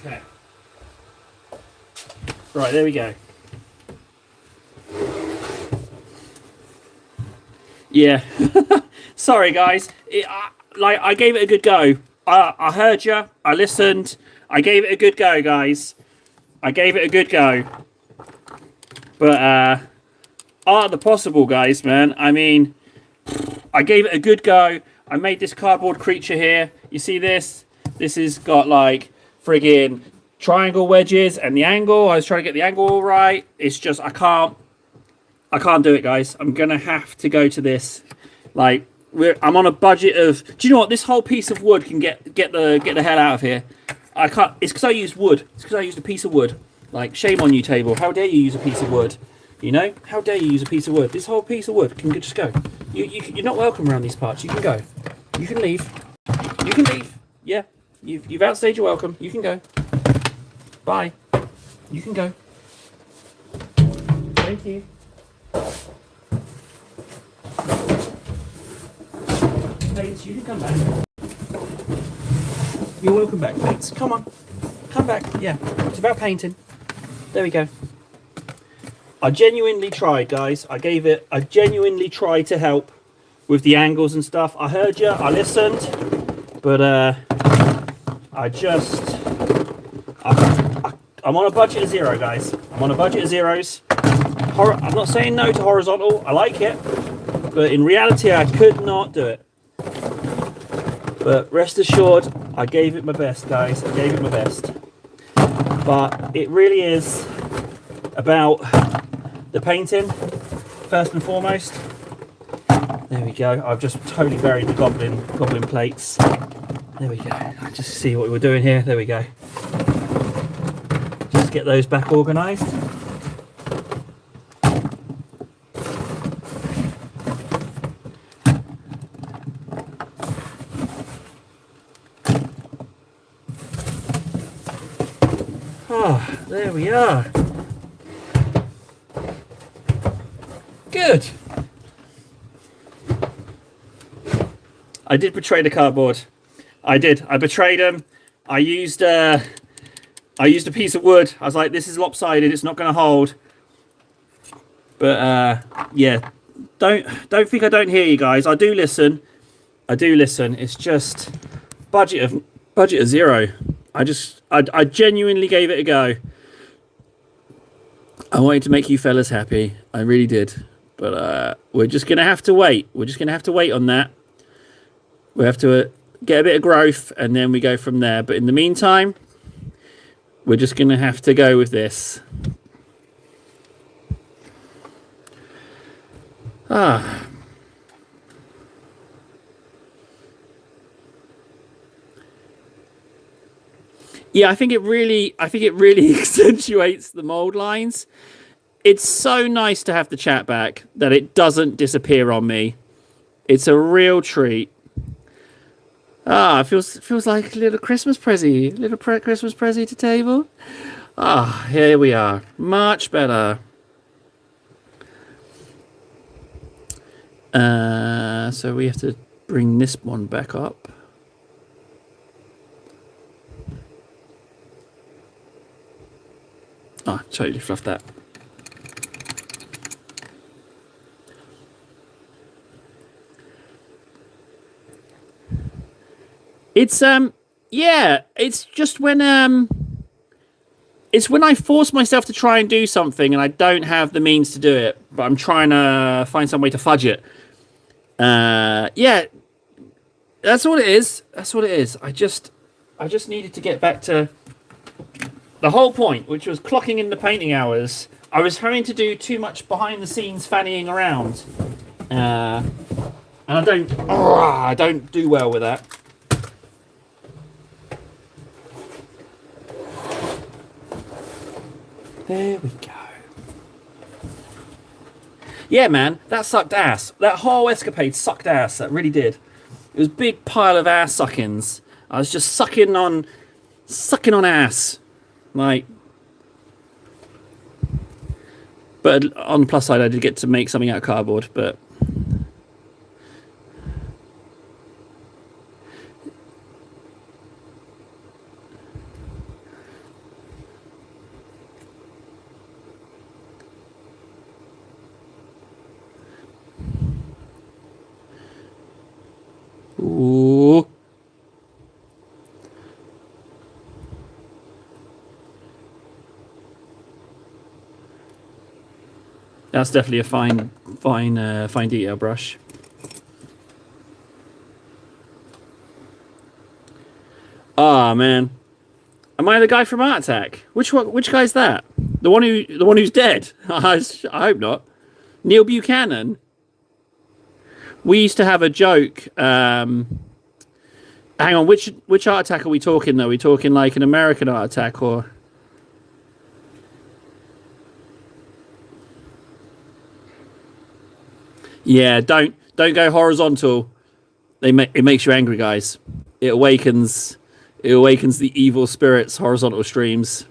Okay. Right, there we go. Yeah. Sorry, guys. I gave it a good go. I heard you. I listened. I gave it a good go, guys. I gave it a good go. But art of the possible, guys, man. I mean, I gave it a good go. I made this cardboard creature here. You see this? This has got like friggin' triangle wedges and the angle. I was trying to get the angle all right. It's just I can't do it, guys. I'm gonna have to go to this. Like I'm on a budget of. Do you know what? This whole piece of wood can get the hell out of here. I can't. It's because I used wood. It's because I used a piece of wood. Like shame on you, table. How dare you use a piece of wood? You know? How dare you use a piece of wood? This whole piece of wood can just go. You're not welcome around these parts. You can go. You can leave. You can leave. Yeah. You've outstayed your welcome. You can go. Bye. You can go. Thank you. Pates, you can come back. You're welcome back, Pates. Come on. Come back. Yeah. It's about painting. There we go. I genuinely tried, guys. I genuinely tried to help with the angles and stuff. I heard you. I listened. But I'm on a budget of zero, guys. I'm on a budget of zeros. I'm not saying no to horizontal. I like it. But in reality, I could not do it. But rest assured, I gave it my best, guys. I gave it my best. But it really is about the painting, first and foremost. There we go. I've just totally buried the goblin plates. There we go. I just see what we were doing here. There we go. Just get those back organised. Ah, there we are. Good. I did betray the cardboard. I did. I betrayed them. I used a piece of wood. I was like, this is lopsided. It's not going to hold. But yeah, don't think I don't hear you guys. I do listen. I do listen. It's just budget of zero. I genuinely gave it a go. I wanted to make you fellas happy. I really did. But we're just going to have to wait. We're just going to have to wait on that. We have to get a bit of growth and then we go from there. But in the meantime, we're just going to have to go with this. Yeah, I think it really accentuates the mold lines. It's so nice to have the chat back that it doesn't disappear on me. It's a real treat. It feels like a little Christmas present, Christmas present to table. Here we are, much better. So we have to bring this one back up. Totally fluffed that. It's yeah, it's just when it's when I force myself to try and do something and I don't have the means to do it, but I'm trying to find some way to fudge it. Yeah, that's what it is. That's what it is. I just needed to get back to the whole point, which was clocking in the painting hours. I was having to do too much behind the scenes fannying around, and I don't do well with that. There we go. Yeah, man, that sucked ass. That whole escapade sucked ass. That really did. It was a big pile of ass suckings. I was just sucking on ass. Like, but on the plus side, I did get to make something out of cardboard. But That's definitely a fine detail brush. Ah, man. Am I the guy from Art Attack? Which one? Which guy's that? The one who's dead? I hope not. Neil Buchanan. We used to have a joke. Hang on, which Art Attack are we talking though? Are we talking like an American Art Attack or? Yeah, don't go horizontal. It makes you angry, guys. It awakens the evil spirits. Horizontal streams.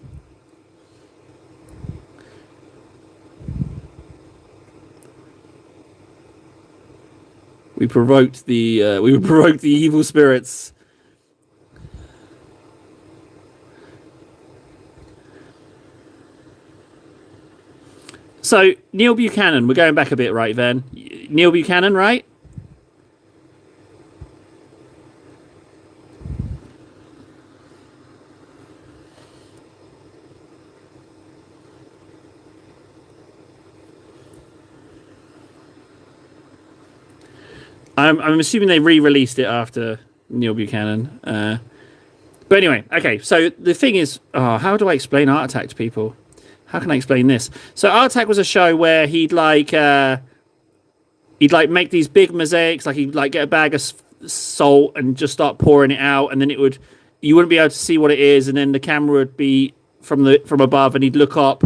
We provoked the evil spirits. So Neil Buchanan, we're going back a bit, right, Then Neil Buchanan, right? I'm assuming they re-released it after Neil Buchanan. But anyway, okay. So the thing is, how do I explain Art Attack to people? How can I explain this? So Art Attack was a show where he'd like make these big mosaics, like he'd like get a bag of salt and just start pouring it out, and then you wouldn't be able to see what it is, and then the camera would be from above, and he'd look up,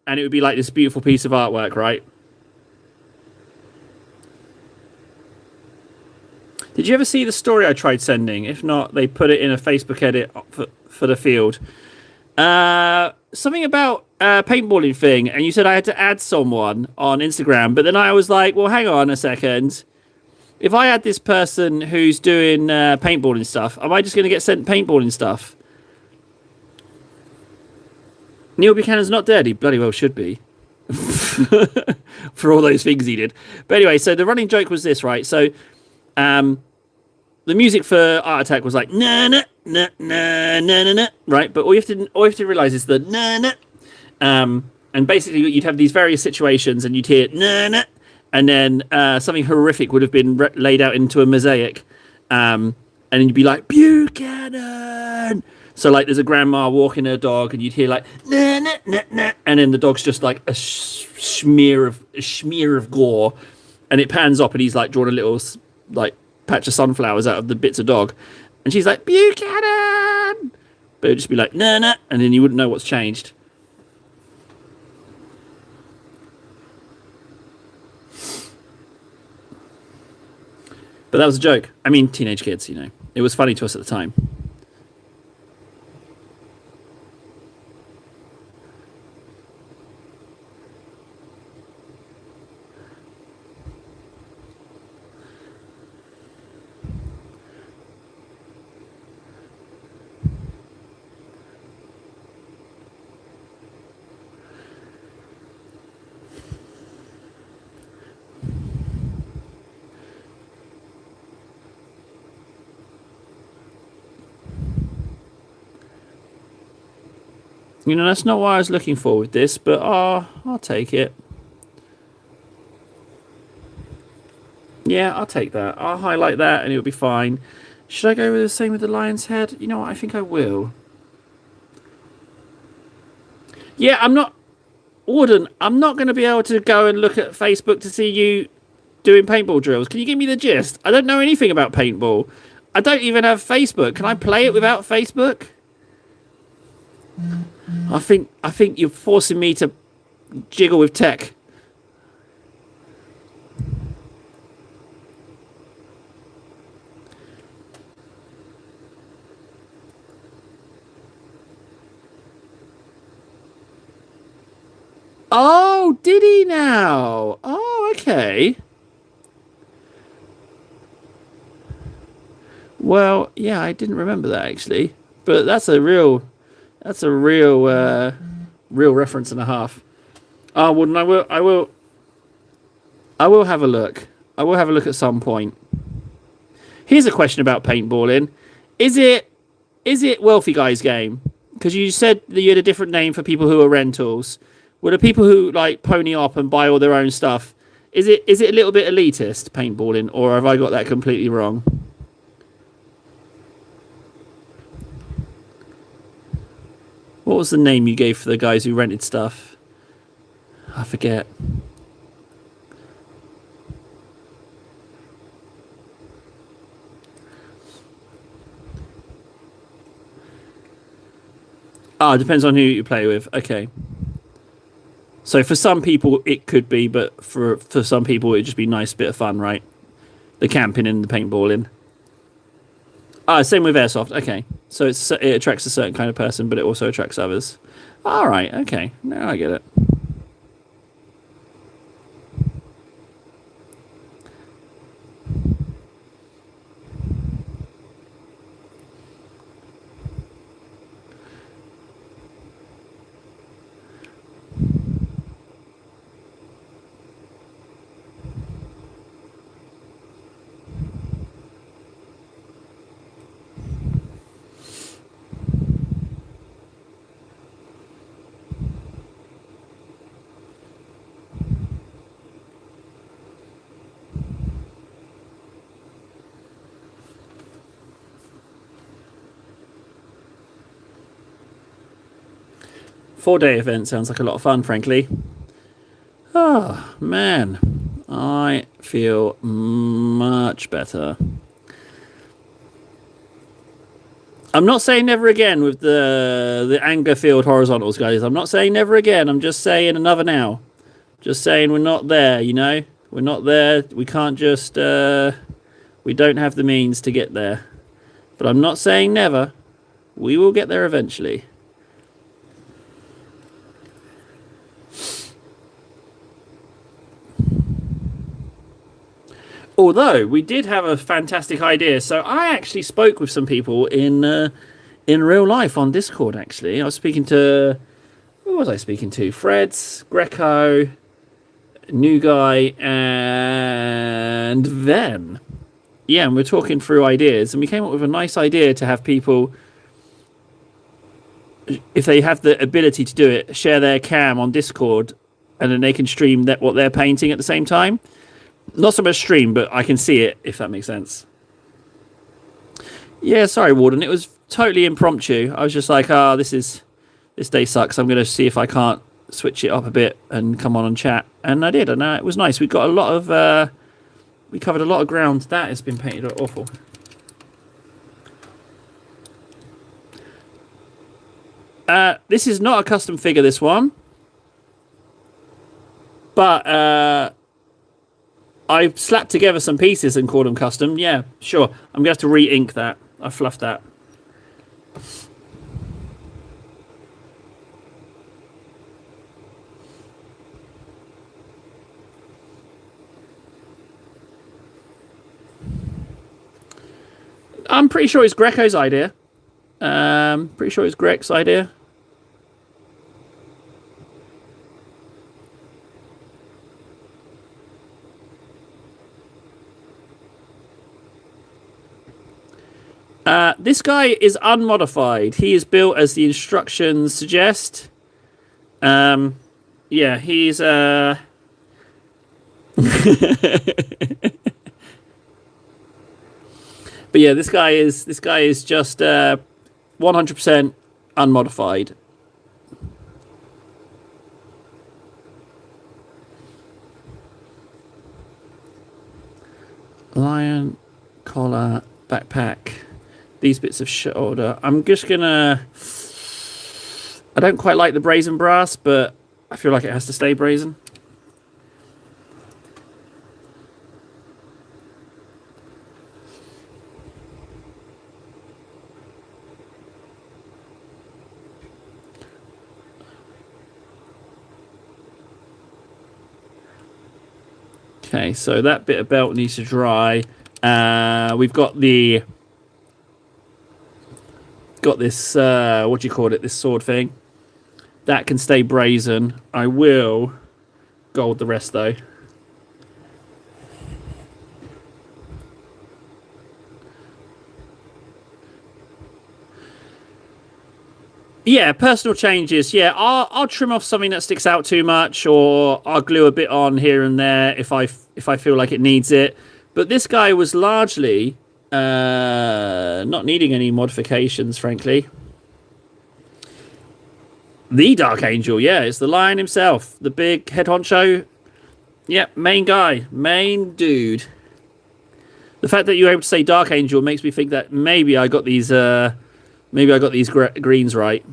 and it would be like this beautiful piece of artwork, right? Did you ever see the story I tried sending? If not, they put it in a Facebook edit for the field. Something about paintballing thing, and you said I had to add someone on Instagram, but then I was like, well, hang on a second. If I add this person who's doing paintballing stuff, am I just going to get sent paintballing stuff? Neil Buchanan's not dead. He bloody well should be. For all those things he did. But anyway, so the running joke was this, right? So, the music for Art Attack was like na na na na na na, right? But all you have to realize is the na na, and basically you'd have these various situations, and you'd hear na na, and then something horrific would have been laid out into a mosaic, and then you'd be like Buchanan. So like there's a grandma walking her dog, and you'd hear like na na na na, and then the dog's just like a smear of gore, and it pans up, and he's like drawing a little like patch of sunflowers out of the bits of dog, and she's like Buchanan, but it'd just be like nah nah, and then you wouldn't know what's changed. But that was a joke. I mean, teenage kids, you know, it was funny to us at the time. You know, that's not why I was looking for with this, but I'll take it. Yeah, I'll take that. I'll highlight that and it'll be fine. Should I go with the same with the lion's head? You know what? I think I will. Yeah, I'm not... Warden, I'm not going to be able to go and look at Facebook to see you doing paintball drills. Can you give me the gist? I don't know anything about paintball. I don't even have Facebook. Can I play it without Facebook? I think you're forcing me to jiggle with tech. Oh, did he now? Oh, okay. Well, yeah, I didn't remember that actually, but real reference and a half. Oh, wouldn't I will have a look. I will have a look at some point. Here's a question about paintballing: Is it wealthy guys game? Because you said that you had a different name for people who are rentals. Well, the people who like pony up and buy all their own stuff, is it a little bit elitist paintballing, or have I got that completely wrong? What was the name you gave for the guys who rented stuff? I forget. Ah, it depends on who you play with. Okay. So for some people it could be, but for some people it'd just be a nice bit of fun, right? The camping and the paintballing. Ah, same with airsoft. Okay, so it attracts a certain kind of person, but it also attracts others. All right. Okay, now I get it. 4-day event sounds like a lot of fun, frankly. Oh man, I feel much better. I'm not saying never again with the anger field horizontals, guys. I'm not saying never again. I'm just saying another now. Just saying we're not there, you know? We're not there. We can't just we don't have the means to get there. But I'm not saying never. We will get there eventually. Although we did have a fantastic idea, so I actually spoke with some people in real life on Discord. Actually, I was speaking to, who was I speaking to? Freds, Greco, New Guy, and Ven. Yeah, and we're talking through ideas, and we came up with a nice idea to have people, if they have the ability to do it, share their cam on Discord, and then they can stream what they're painting at the same time. Not so much stream, but I can see it, if that makes sense. Yeah, sorry, Warden. It was totally impromptu. I was just like, this day sucks. I'm going to see if I can't switch it up a bit and come on and chat. And I did, and it was nice. We got a lot of, we covered a lot of ground. That has been painted awful. This is not a custom figure, this one. But, I slapped together some pieces and called them custom. Yeah, sure. I'm going to have to re-ink that. I fluffed that. I'm pretty sure it's Greco's idea. Pretty sure it's Greg's idea. This guy is unmodified. He is built as the instructions suggest. Yeah, he's but yeah, this guy is just 100% unmodified. Lion collar backpack. These bits of shoulder. I'm just gonna. I don't quite like the brazen brass, but I feel like it has to stay brazen. Okay, so that bit of belt needs to dry. We've got this what do you call it, this sword thing that can stay brazen. I will gold the rest though. Yeah, personal changes. Yeah, I'll trim off something that sticks out too much, or I'll glue a bit on here and there if I feel like it needs it. But this guy was largely not needing any modifications, frankly. The Dark Angel, yeah, it's the Lion himself, the big head honcho. Yeah, main guy, main dude. The fact that you're able to say Dark Angel makes me think that maybe I got these greens right.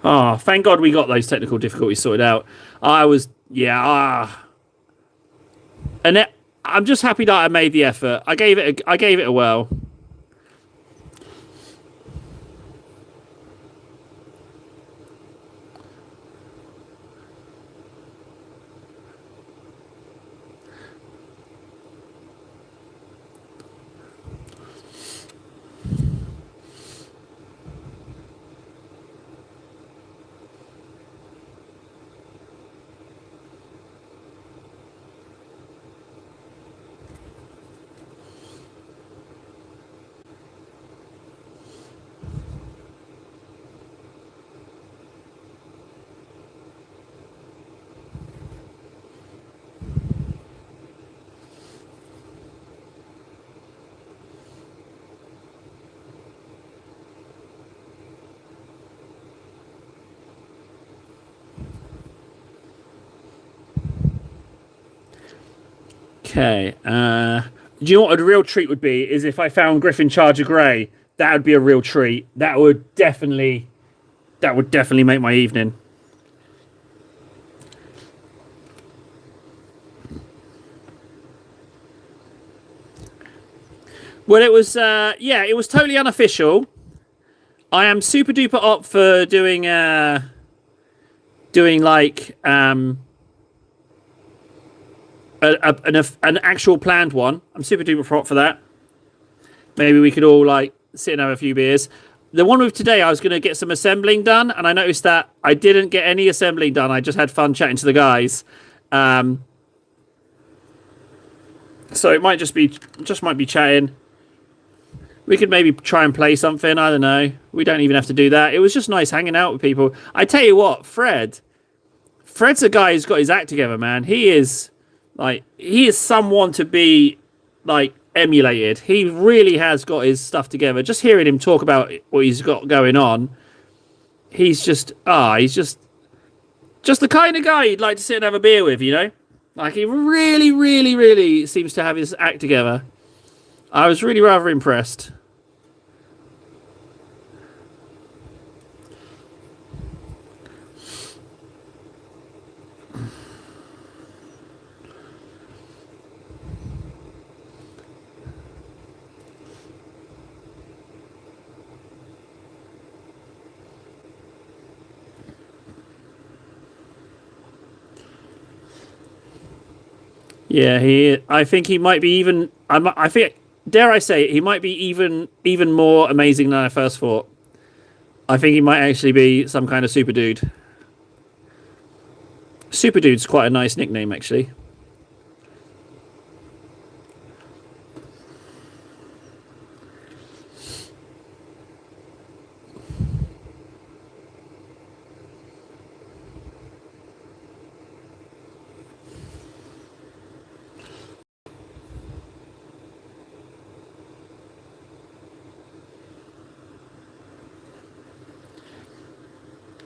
Oh, thank God we got those technical difficulties sorted out. And I'm just happy that I made the effort. I gave it a whirl. Okay. Do you know what a real treat would be? Is if I found Griffin Charger Grey. That would be a real treat. That would definitely make my evening. Well, it was it was totally unofficial. I am super duper up for doing like an actual planned one. I'm super duper hot for that. Maybe we could all like sit and have a few beers. The one with today, I was going to get some assembling done, and I noticed that I didn't get any assembling done. I just had fun chatting to the guys. So it might just be chatting. We could maybe try and play something. I don't know. We don't even have to do that. It was just nice hanging out with people. I tell you what, Fred's a guy who's got his act together, man. He is someone to be like emulated. He really has got his stuff together. Just hearing him talk about what he's got going on, he's just the kind of guy you'd like to sit and have a beer with, you know? Like, he really, really, really seems to have his act together. I was really rather impressed. Yeah, I think he might be even. I think, dare I say, he might be even more amazing than I first thought. I think he might actually be some kind of super dude. Super dude's quite a nice nickname, actually.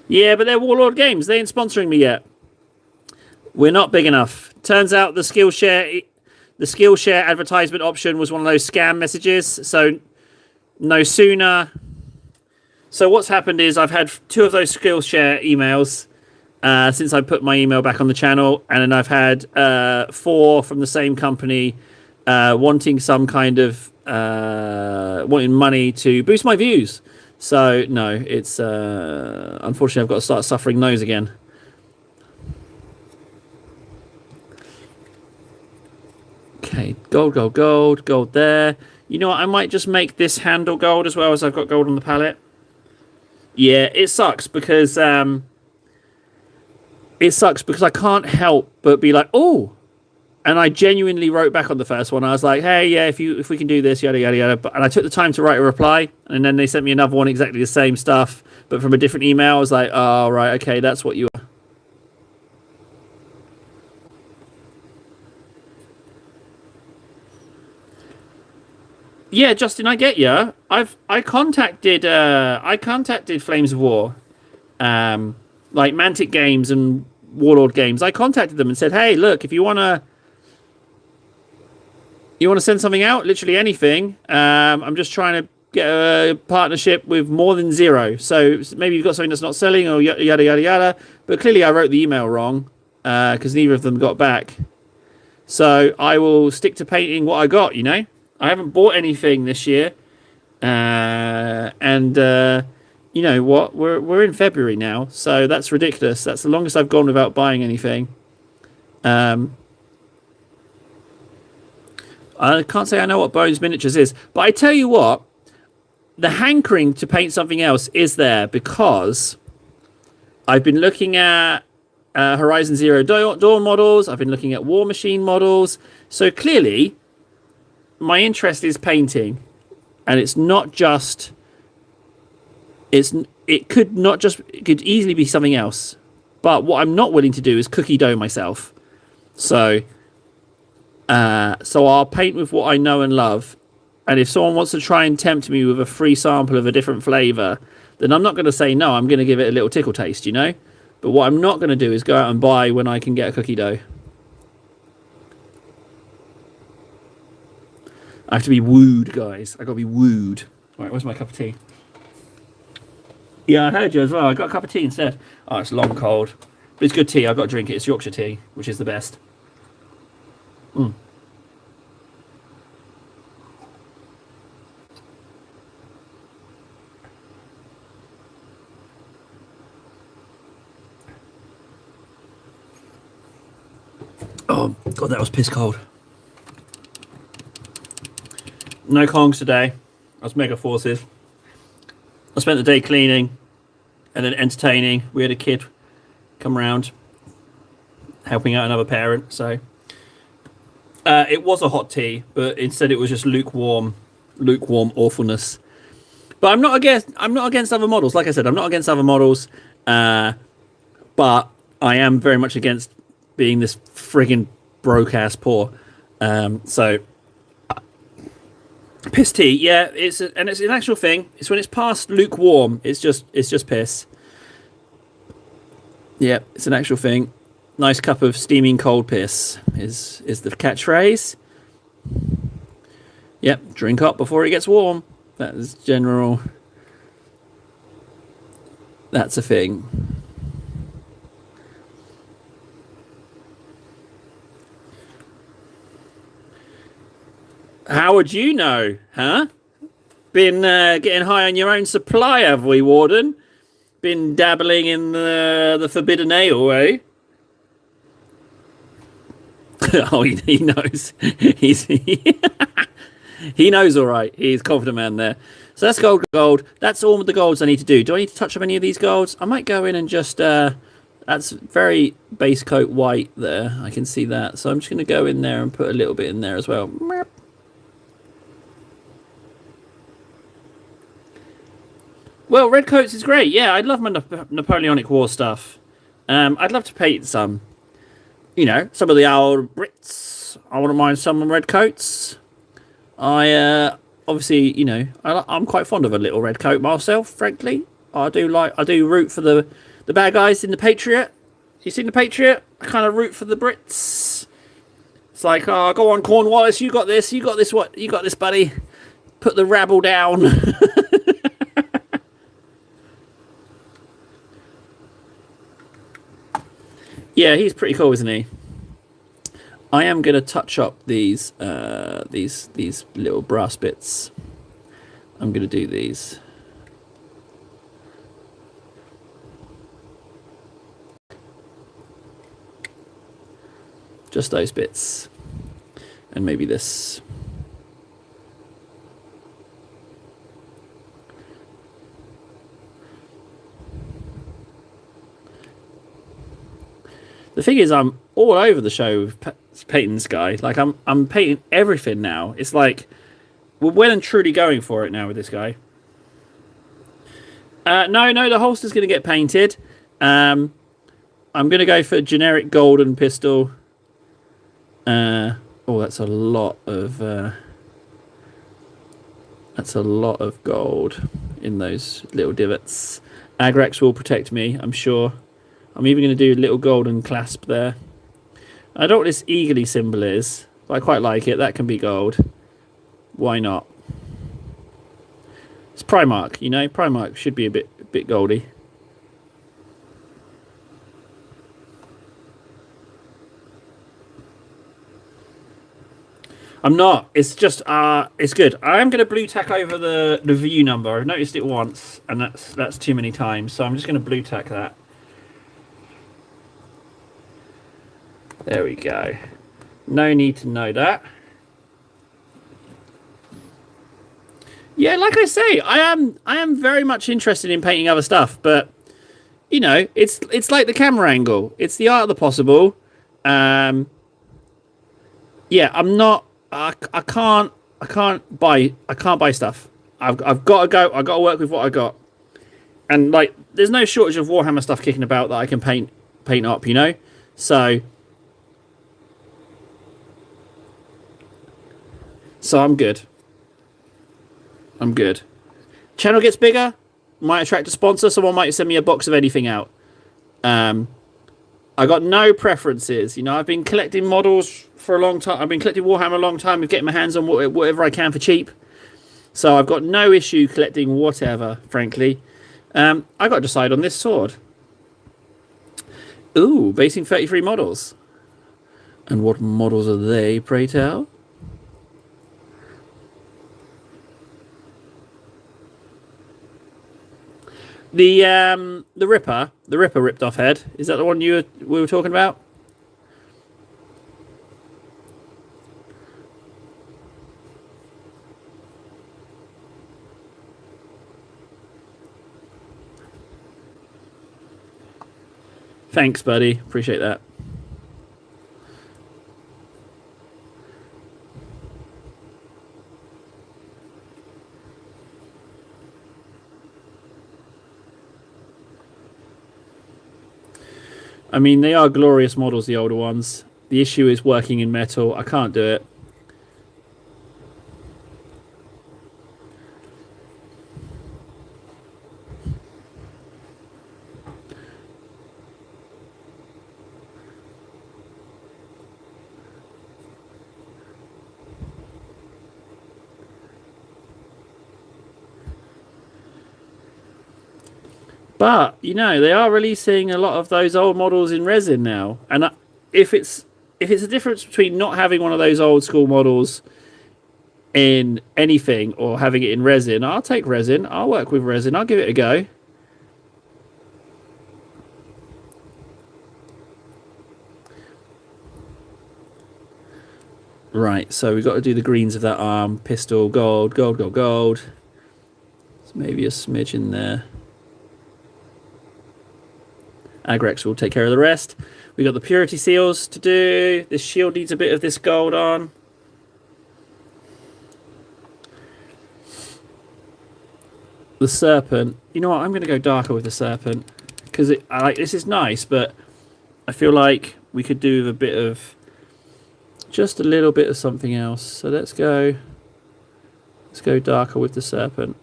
Yeah, but they're Warlord Games. They ain't sponsoring me yet. We're not big enough. Turns out the Skillshare advertisement option was one of those scam messages. So no sooner. So what's happened is I've had 2 of those Skillshare emails since I put my email back on the channel, and then I've had 4 from the same company wanting some kind of wanting money to boost my views. So no, it's unfortunately I've got to start suffering those again. Okay, gold there. You know what? I might just make this handle gold as well, as I've got gold on the palette. Yeah, it sucks because I can't help but be like, oh. And I genuinely wrote back on the first one. I was like, "Hey, yeah, if we can do this, yada yada yada." And I took the time to write a reply, and then they sent me another one exactly the same stuff, but from a different email. I was like, "Oh, right, okay, that's what you are." Yeah, Justin, I get you. I contacted Flames of War, like Mantic Games and Warlord Games. I contacted them and said, "Hey, look, if you want to send something out, literally anything. I'm just trying to get a partnership with more than zero. So maybe you've got something that's not selling or yada yada yada." But clearly, I wrote the email wrong because neither of them got back. So I will stick to painting what I got. I haven't bought anything this year, and you know what? We're in February now, so that's ridiculous. That's the longest I've gone without buying anything. Um, I can't say I know what Bones Miniatures is, but I tell you what, the hankering to paint something else is there because I've been looking at Horizon Zero Dawn models. I've been looking at War Machine models. So clearly, my interest is painting, and it's not just. It could easily be something else, but what I'm not willing to do is cookie dough myself. So I'll paint with what I know and love. And if someone wants to try and tempt me with a free sample of a different flavour, then I'm not going to say no. I'm going to give it a little tickle taste, But what I'm not going to do is go out and buy when I can get a cookie dough. I have to be wooed, guys. I got to be wooed. All right, where's my cup of tea? Yeah, I heard you as well. I got a cup of tea instead. Oh, it's long cold. But it's good tea. I've got to drink it. It's Yorkshire tea, which is the best. Mm. Oh, God, that was piss cold. No Kongs today. I was mega forces. I spent the day cleaning and then entertaining. We had a kid come round helping out another parent. So it was a hot tea, but instead it was just lukewarm awfulness. But I'm not against other models. Like I said, I'm not against other models. But I am very much against being this friggin' broke ass poor. So piss tea, yeah, it's an actual thing. It's when it's past lukewarm, it's just piss. Yeah, it's an actual thing. Nice cup of steaming cold piss is the catchphrase. Yep, drink up before it gets warm. That is general. That's a thing. How would you know, huh? Been getting high on your own supply, have we, Warden? Been dabbling in the forbidden ale, eh? Oh, he knows. He knows, all right. He's confident man there. So that's gold. That's all the golds I need to do. Do I need to touch up any of these golds? I might go in and just... that's very base coat white there. I can see that. So I'm just going to go in there and put a little bit in there as well. Well, red coats is great. Yeah, I'd love my Napoleonic War stuff. I'd love to paint some. Some of the old Brits. I wouldn't mind some red coats. I obviously, I'm quite fond of a little red coat myself. Frankly, I do root for the bad guys in the Patriot. You seen the Patriot? I kind of root for the Brits. It's like, oh, go on, Cornwallis, you got this. You got this. What? You got this, buddy. Put the rabble down. Yeah, he's pretty cool, isn't he? I am going to touch up these little brass bits. I'm going to do these. Just those bits. And maybe this. The thing is, I'm all over the show with painting this guy. Like I'm painting everything now. It's like we're well and truly going for it now with this guy. No, the holster's going to get painted. I'm going to go for a generic golden pistol. Oh, that's a lot of gold in those little divots. Agrax will protect me, I'm sure. I'm even going to do a little golden clasp there. I don't know what this eagerly symbol is, but I quite like it. That can be gold. Why not? It's Primark, you know. Primark should be a bit goldy. I'm not. It's just it's good. I am going to blue tack over the view number. I've noticed it once, and that's too many times. So I'm just going to blue tack that. There we go. No need to know that. Yeah, like I say, I am very much interested in painting other stuff, but you know, it's like the camera angle. It's the art of the possible. Yeah, I'm not. I can't buy stuff. I've got to go. I've got to work with what I got. And like, there's no shortage of Warhammer stuff kicking about that I can paint up. You know, so I'm good. I'm good. Channel gets bigger, might attract a sponsor. Someone might send me a box of anything out. I got no preferences. You know, I've been collecting models for a long time. I've been collecting Warhammer a long time. With getting my hands on whatever I can for cheap. So I've got no issue collecting whatever, frankly. I got to decide on this sword. Ooh, basing 33 models. And what models are they, pray tell? The Ripper ripped off head. Is that the one we were talking about? Thanks, buddy. Appreciate that. I mean, they are glorious models, the older ones. The issue is working in metal. I can't do it. But, you know, they are releasing a lot of those old models in resin now. And if it's a difference between not having one of those old school models in anything or having it in resin, I'll take resin. I'll work with resin. I'll give it a go. Right, so we've got to do the greens of that arm. Pistol, gold. There's maybe a smidge in there. Agrex will take care of the rest. We got the purity seals to do. This shield needs a bit of this gold on. The serpent. You know what? I'm going to go darker with the serpent because this is nice, but I feel like we could do with a bit of just a little bit of something else. So let's go darker with the serpent.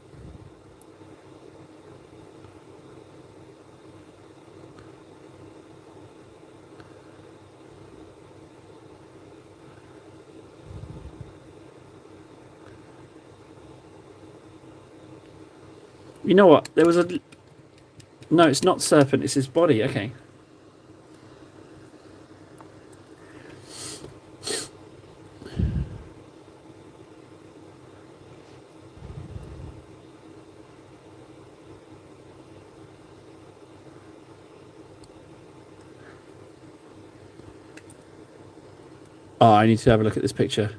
You know what? There was a... No, it's not serpent. It's his body. Okay. Oh, I need to have a look at this picture.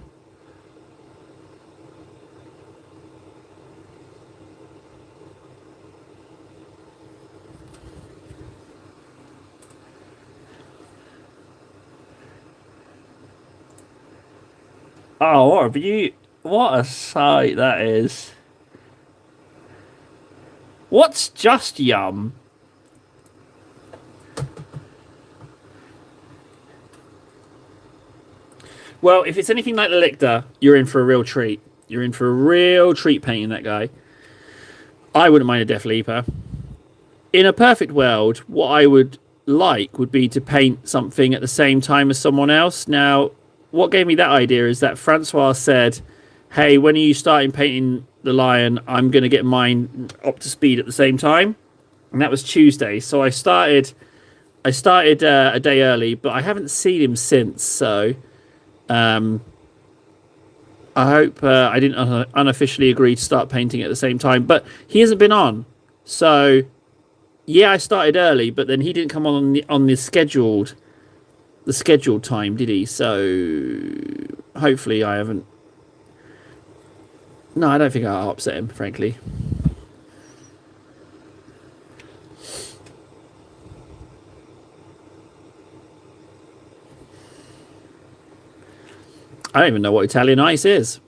Oh, what a sight that is. What's just yum? Well, if it's anything like the Lictor, you're in for a real treat. You're in for a real treat painting that guy. I wouldn't mind a Def Leaper. In a perfect world, what I would like would be to paint something at the same time as someone else. Now, what gave me that idea is that Francois said, hey, when are you starting painting the lion? I'm going to get mine up to speed at the same time. And that was Tuesday. So I started a day early, but I haven't seen him since. So I hope I didn't unofficially agree to start painting at the same time. But he hasn't been on. So yeah, I started early, but then he didn't come on the scheduled time, did he? So hopefully I haven't. No, I don't think I'll upset him, frankly. I don't even know what Italian ice is.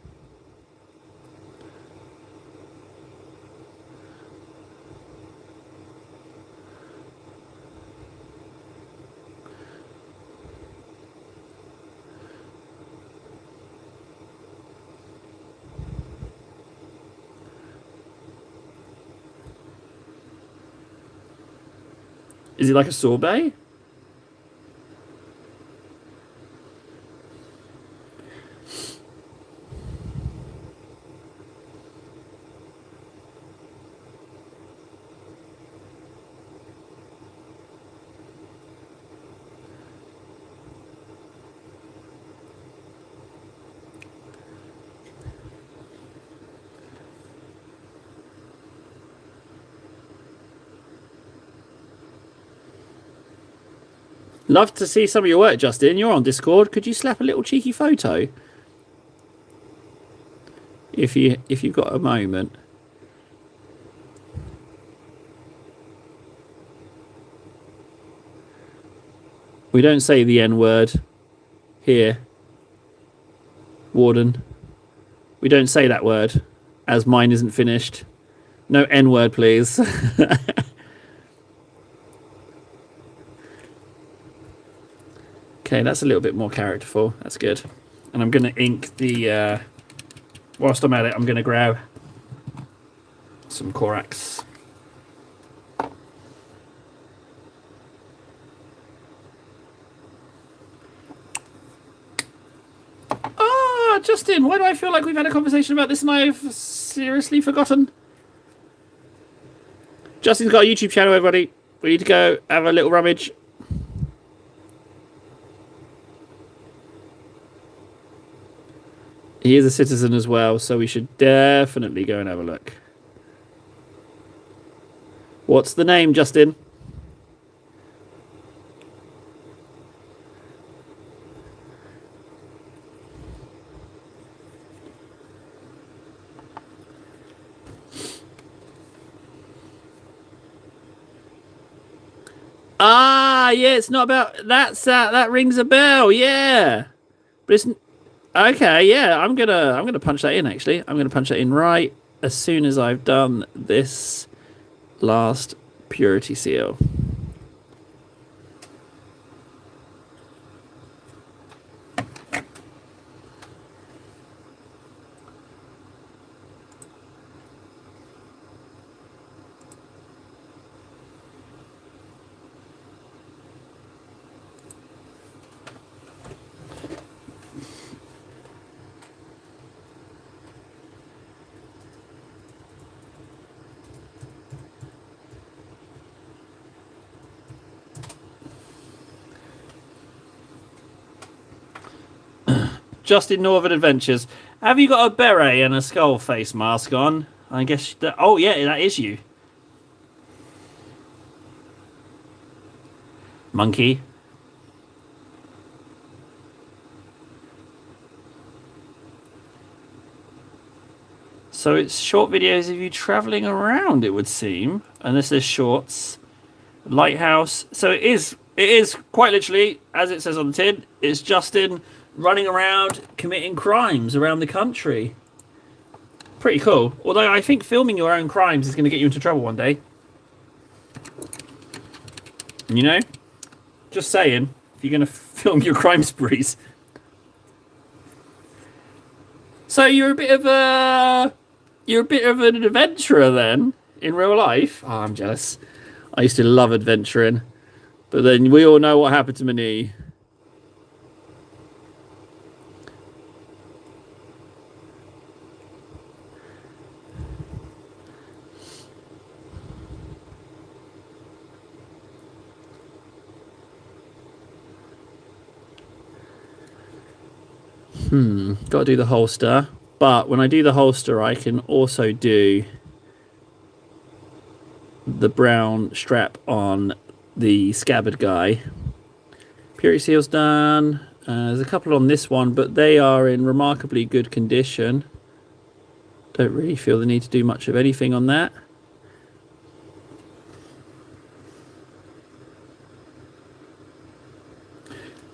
Is it like a sorbet? Love to see some of your work, Justin. You're on Discord. Could you slap a little cheeky photo? If you've got a moment. We don't say the N-word here, Warden. We don't say that word, as mine isn't finished. No N-word, please. Okay, that's a little bit more characterful. That's good. And I'm going to ink the... whilst I'm at it, I'm going to grab some Corax. Ah, Justin, why do I feel like we've had a conversation about this and I've seriously forgotten? Justin's got a YouTube channel, everybody. We need to go have a little rummage. He is a citizen as well, so we should definitely go and have a look. What's the name, Justin? Ah, yeah, it's not about... that rings a bell, yeah. But it's... Okay, yeah, I'm gonna punch that in, actually. I'm gonna punch that in right as soon as I've done this last purity seal. Justin Northern Adventures. Have you got a beret and a skull face mask on? I guess... oh, yeah, that is you. Monkey. So it's short videos of you travelling around, it would seem. And this is shorts. Lighthouse. So it is quite literally, as it says on the tin, it's Justin running around committing crimes around the country. Pretty cool. Although I think filming your own crimes is going to get you into trouble one day. You know? Just saying. If you're going to film your crime sprees. So you're a bit of an adventurer then in real life. Oh, I'm jealous. I used to love adventuring, but then we all know what happened to my knee. Got to do the holster. But when I do the holster, I can also do the brown strap on the scabbard guy. Purity seal's done. There's a couple on this one, but they are in remarkably good condition. Don't really feel the need to do much of anything on that.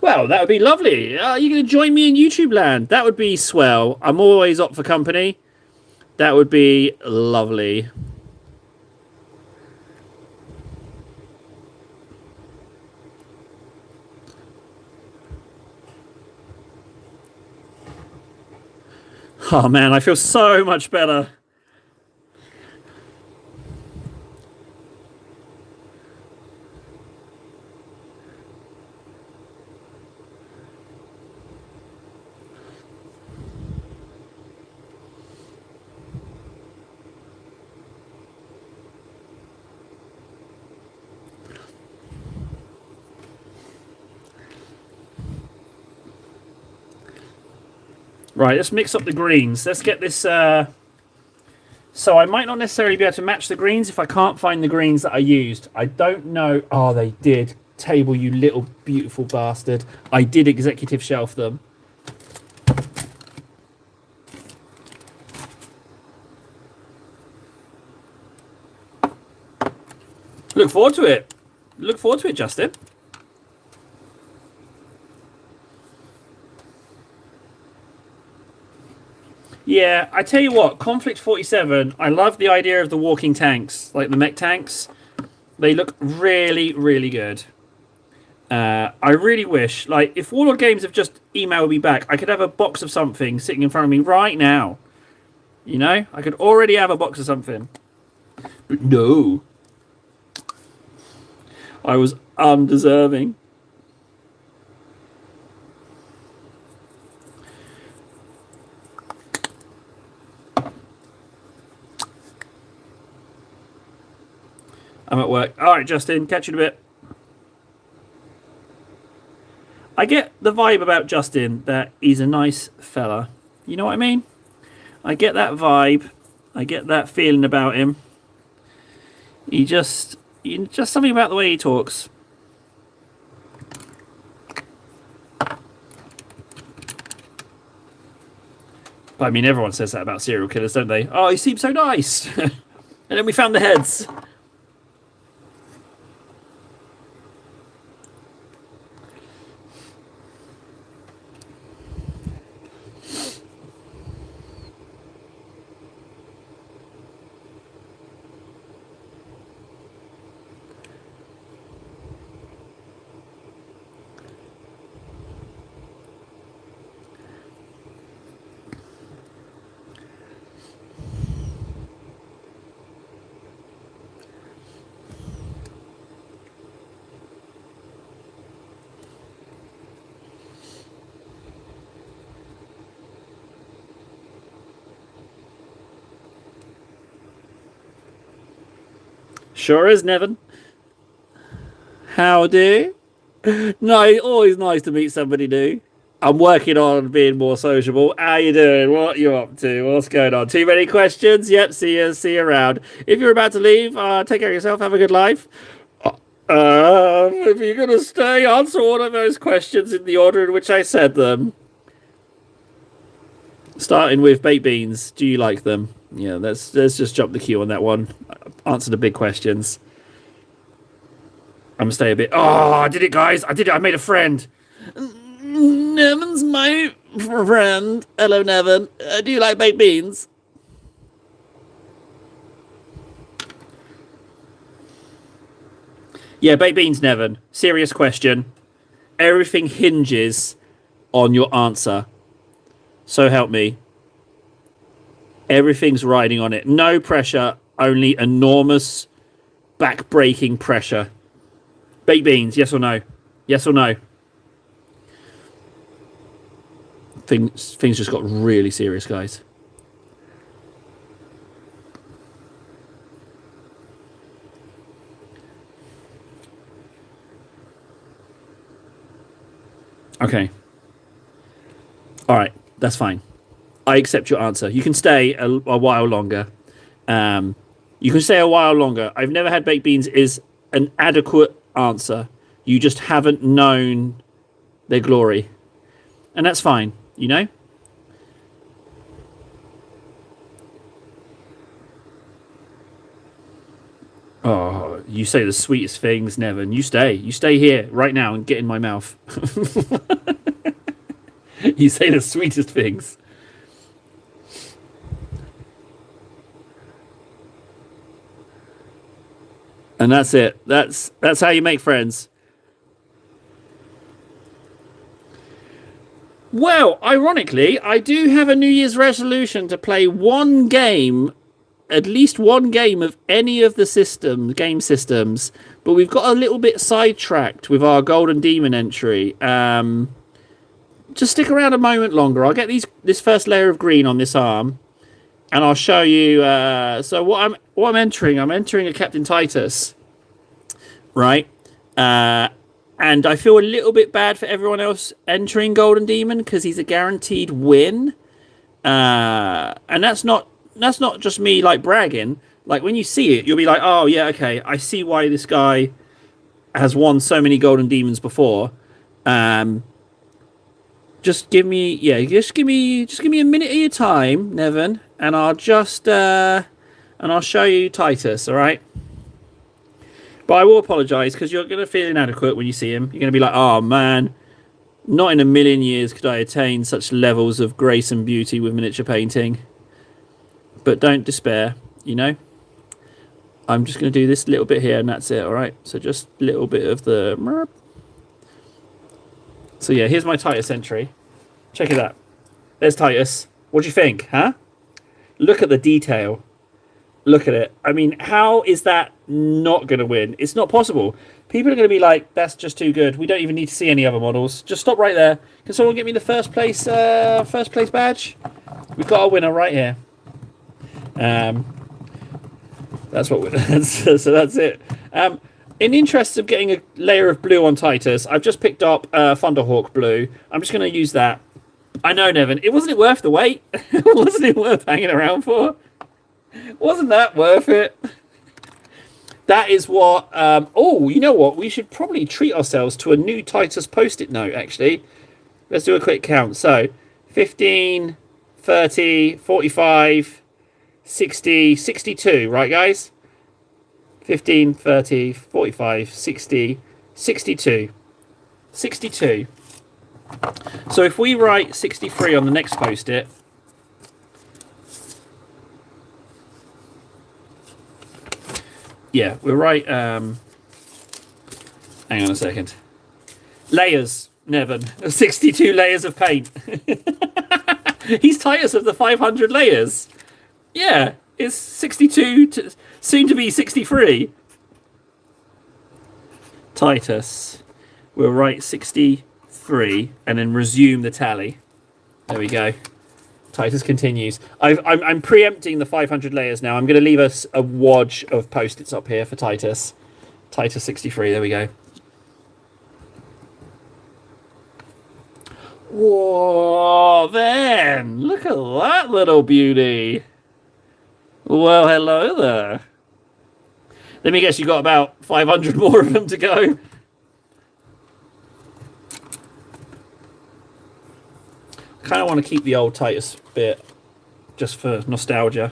Well, that would be lovely. Are you going to join me in YouTube land? That would be swell. I'm always up for company. That would be lovely. Oh man, I feel so much better. Right, let's mix up the greens. Let's get this... So I might not necessarily be able to match the greens if I can't find the greens that I used. I don't know... Oh, they did. Table, you little beautiful bastard. I did executive shelf them. Look forward to it. Look forward to it, Justin. Yeah, I tell you what, Conflict 47, I love the idea of the walking tanks, like the mech tanks. They look really, really good. I really wish, like, if Warlord Games have just emailed me back, I could have a box of something sitting in front of me right now. You know? I could already have a box of something. But no. I was undeserving. I'm at work. All right, Justin, catch you in a bit. I get the vibe about Justin that he's a nice fella. You know what I mean? I get that vibe. I get that feeling about him. Just something about the way he talks. But I mean, everyone says that about serial killers, don't they? Oh, he seems so nice. And then we found the heads. Sure is, Nevin. Howdy. No, always nice to meet somebody new. I'm working on being more sociable. How you doing? What you up to? What's going on? Too many questions? Yep, see you around. If you're about to leave, take care of yourself. Have a good life. If you're going to stay, answer all of those questions in the order in which I said them. Starting with baked beans. Do you like them? Yeah, let's just jump the queue on that one. Answer the big questions. I'm gonna stay a bit. Oh, I did it, guys! I did it! I made a friend. Nevin's my friend. Hello, Nevin. Do you like baked beans? Yeah, baked beans, Nevin. Serious question. Everything hinges on your answer. So help me. Everything's riding on it. No pressure, only enormous back-breaking pressure. Baked beans, yes or no? Yes or no? Things just got really serious, guys. Okay. All right, that's fine. I accept your answer. You can stay a while longer. You can stay a while longer. I've never had baked beans is an adequate answer. You just haven't known their glory. And that's fine, you know? Oh, you say the sweetest things, Nevin. You stay. You stay here right now and get in my mouth. You say the sweetest things. And that's it. That's how you make friends. Well, ironically, I do have a New Year's resolution to play one game, at least one game of any of the game systems, but we've got a little bit sidetracked with our Golden Demon entry. Just stick around a moment longer. I'll get this first layer of green on this arm, and I'll show you. So what I'm entering a Captain Titus, right? And I feel a little bit bad for everyone else entering Golden Demon because he's a guaranteed win. And that's not just me like bragging. Like when you see it, you'll be like, oh yeah, okay, I see why this guy has won so many Golden Demons before. Just give me a minute of your time, Nevin, and I'll show you Titus, all right? But I will apologise because you're going to feel inadequate when you see him. You're going to be like, oh man, not in a million years could I attain such levels of grace and beauty with miniature painting. But don't despair, you know? I'm just going to do this little bit here and that's it, all right? So just a little bit of the... So yeah, here's my Titus entry. Check it out. There's Titus. What do you think, huh? Look at the detail. Look at it. I mean, how is that not going to win? It's not possible. People are going to be like, that's just too good. We don't even need to see any other models. Just stop right there. Can someone get me the first place badge? We've got a winner right here. That's what so that's it. In the interest of getting a layer of blue on Titus, I've just picked up Thunderhawk blue. I'm just going to use that. I know, Nevin. Wasn't it worth the wait? Wasn't it worth hanging around for? Wasn't that worth it? That is what... oh, you know what? We should probably treat ourselves to a new Titus Post-it note, actually. Let's do a quick count. So, 15, 30, 45, 60, 62. Right, guys? 15, 30, 45, 60, 62. 62. So if we write 63 on the next Post-it... Yeah, we're right. Hang on a second. Layers, Nevin. 62 layers of paint. He's Titus of the 500 layers. Yeah, it's 62, soon to be 63. Titus. We'll write 63 and then resume the tally. There we go. Titus continues. I'm preempting the 500 layers now. I'm going to leave us a wodge of Post-its up here for Titus. Titus 63, there we go. Whoa, then! Look at that little beauty! Well, hello there. Let me guess you got about 500 more of them to go. I kind of want to keep the old Titus bit just for nostalgia.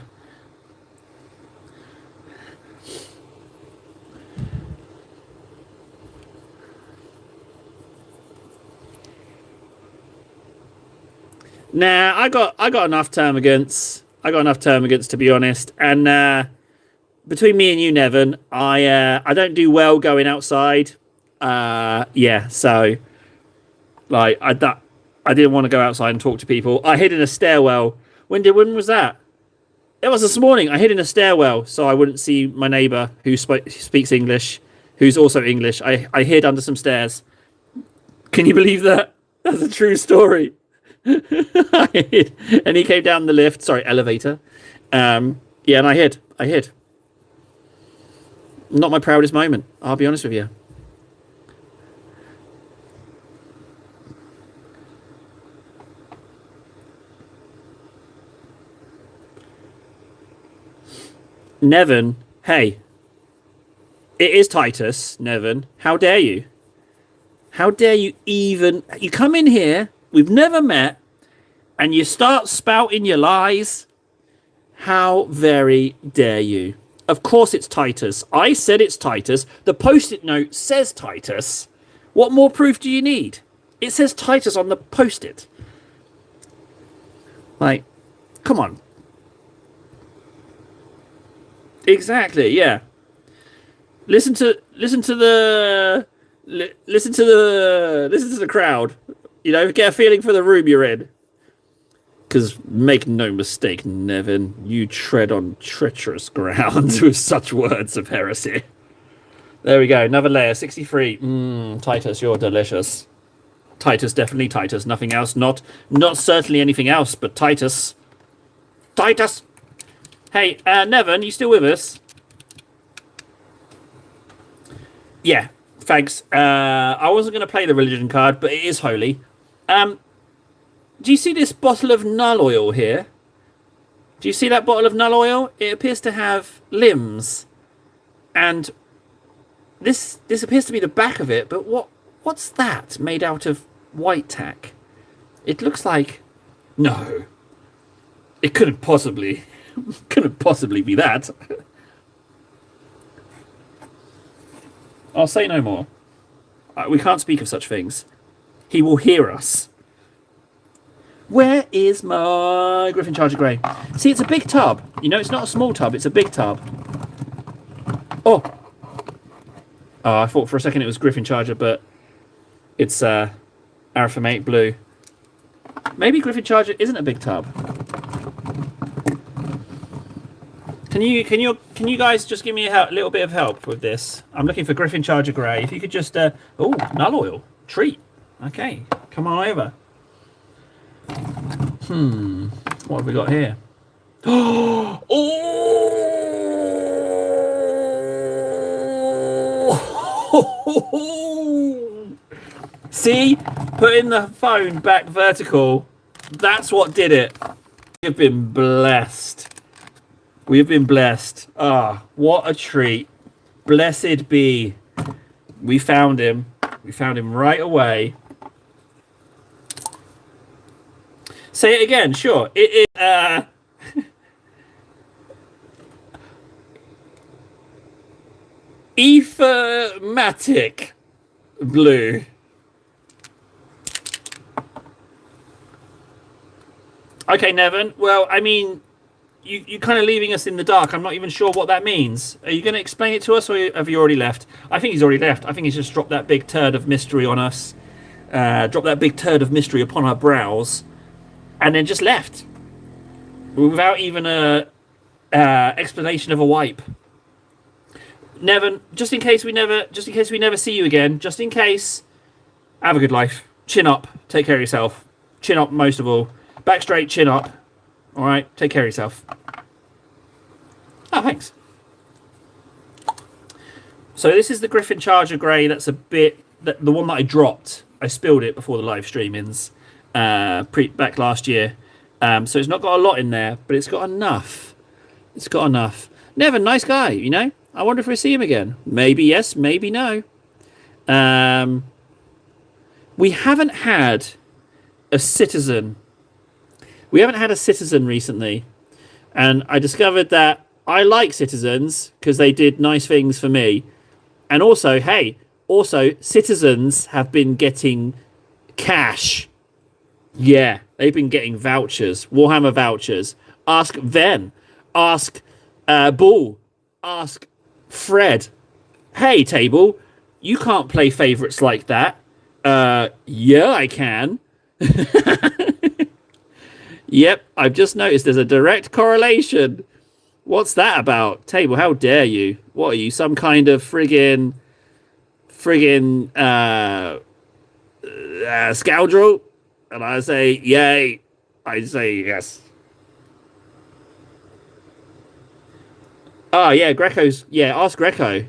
Nah, I got enough termagants. I got enough termagants to be honest. And between me and you, Nevin, I don't do well going outside. Yeah, so like I didn't want to go outside and talk to people. I hid in a stairwell. When was that? It was this morning. I hid in a stairwell so I wouldn't see my neighbour who speaks English, who's also English. I hid under some stairs. Can you believe that? That's a true story. I hid, and he came down the lift. Sorry, elevator. Yeah, and I hid. Not my proudest moment. I'll be honest with you. Nevin, hey. It is Titus, Nevin. How dare you? How dare you even... You come in here, we've never met, and you start spouting your lies. How very dare you? Of course it's Titus. I said it's Titus. The post-it note says Titus. What more proof do you need? It says Titus on the post-it. Like, come on. Exactly, yeah. Listen to the crowd. You know, get a feeling for the room you're in. Because make no mistake, Nevin, you tread on treacherous grounds with such words of heresy. There we go, another layer, 63. Titus, you're delicious. Titus, definitely Titus. Nothing else. Not certainly anything else, but Titus. Titus! Hey, Nevin, you still with us? Yeah, thanks. I wasn't going to play the religion card, but it is holy. Do you see this bottle of null oil here? Do you see that bottle of null oil? It appears to have limbs. And this appears to be the back of it, but what's that made out of white tack? It looks like... No. It couldn't possibly be that. I'll say no more. We can't speak of such things. He will hear us. Where is my Griffin Charger Grey? See, it's a big tub. You know, it's not a small tub, it's a big tub. Oh, I thought for a second it was Griffin Charger, but it's Araphimate Blue. Maybe Griffin Charger isn't a big tub. Can you guys just give me a little bit of help with this? I'm looking for Griffin Charger Grey. If you could just oh, null oil treat. Okay, come on over. What have we got here? Oh! See, putting the phone back vertical. That's what did it. We've been blessed. We've been blessed. Ah, what a treat. Blessed be. We found him. We found him right away. Say it again, sure. It is Ethermatic Blue. Okay, Nevin. Well, I mean, you're kind of leaving us in the dark. I'm not even sure what that means. Are you going to explain it to us, or have you already left? I think he's already left. I think he's just dropped that big turd of mystery on us. Dropped that big turd of mystery upon our brows. And then just left without even a explanation of a wipe. Nevin, just in case we never see you again, just in case, have a good life. Chin up, take care of yourself. Chin up most of all. Back straight, chin up. All right, take care of yourself. Oh, thanks. So this is the Griffin Charger Grey. That's a bit the one that I dropped. I spilled it before the live streamings. Back last year, so it's not got a lot in there, but it's got enough. It's got enough. Nevin, nice guy, you know. I wonder if we see him again. Maybe yes, maybe no. We haven't had a citizen. We haven't had a citizen recently, and I discovered that I like citizens because they did nice things for me, and also, hey, citizens have been getting cash. Yeah, They've been getting vouchers, Warhammer vouchers. Ask Ven. Ask Bull. Ask Fred. Hey, Table, you can't play favorites like that. Yeah, I can. Yep, I've just noticed there's a direct correlation. What's that about? Table, how dare you? What are you, some kind of friggin' scoundrel? And I say, yay. I say, yes. Oh, yeah, Greco's... Yeah, ask Greco.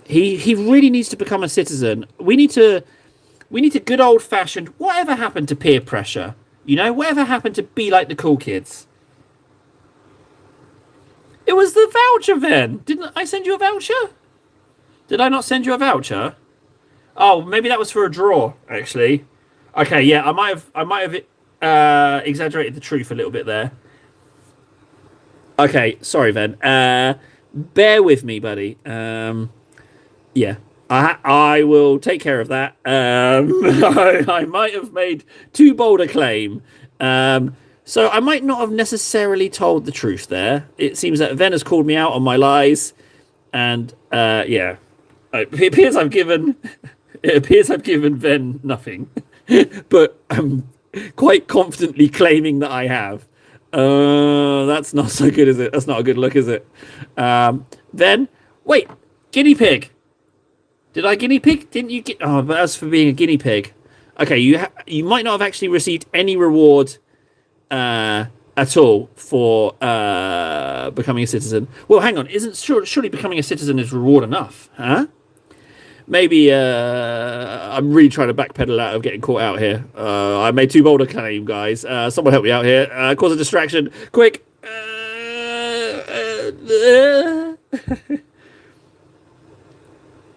He really needs to become a citizen. We need to good old-fashioned... Whatever happened to peer pressure? You know, whatever happened to be like the cool kids? It was the voucher then. Didn't I send you a voucher? Did I not send you a voucher? Oh, maybe that was for a draw, actually. Okay, yeah, I might have exaggerated the truth a little bit there. Okay, sorry, Ven. Bear with me, buddy. Yeah, I will take care of that. I might have made too bold a claim. So I might not have necessarily told the truth there. It seems that Ven has called me out on my lies, and yeah, it appears I've given Ven nothing, but I'm quite confidently claiming that I have. That's not so good, is it? That's not a good look, is it? Then wait, guinea pig. Did I guinea pig? Didn't you get? Oh, but as for being a guinea pig, okay, you might not have actually received any reward at all for becoming a citizen. Well, hang on, surely becoming a citizen is reward enough, huh? Maybe I'm really trying to backpedal out of getting caught out here. I made too bold a claim, guys. Someone help me out here. Cause a distraction, quick.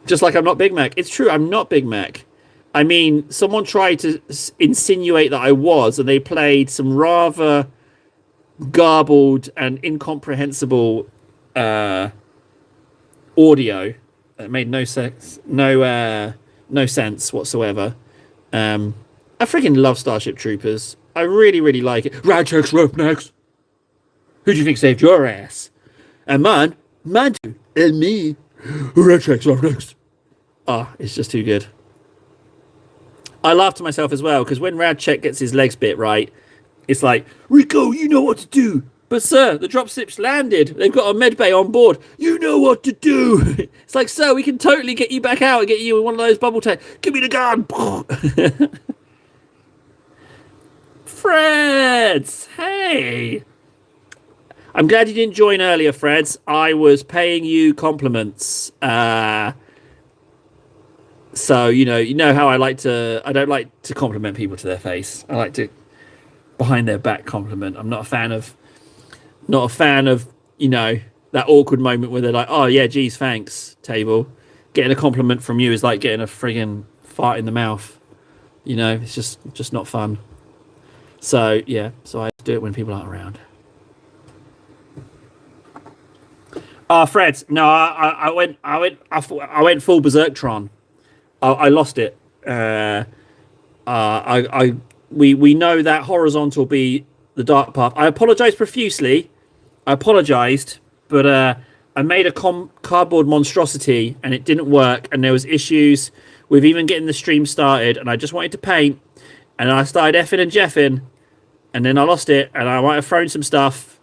Just like I'm not Big Mac. It's true, I'm not Big Mac. I mean, someone tried to insinuate that I was, and they played some rather garbled and incomprehensible audio. It made no sense, no sense whatsoever. I freaking love Starship Troopers. I really, really like it. Radchex Roughnecks. Who do you think saved your ass? And man too. And me. Radchex Roughnecks. Ah, it's just too good. I laugh to myself as well, because when Radcheck gets his legs bit right, it's like, Rico, you know what to do. But sir, the dropship's landed. They've got a medbay on board. You know what to do. It's like, sir, we can totally get you back out and get you in one of those bubble tanks. Give me the gun. Freds, hey. I'm glad you didn't join earlier, Freds. I was paying you compliments. So, you know how I don't like to compliment people to their face. I like to behind their back compliment. I'm not a fan of, that awkward moment where they're like, oh yeah, geez, thanks, Table. Getting a compliment from you is like getting a friggin' fart in the mouth. It's just not fun. So yeah, so I do it when people aren't around. Fred, no, I went full Berserktron. I lost it. We know that horizontal be the dark path. I apologise profusely. I apologised, but I made a cardboard monstrosity and it didn't work, and there was issues with even getting the stream started, and I just wanted to paint, and I started effing and jeffing, and then I lost it, and I might have thrown some stuff.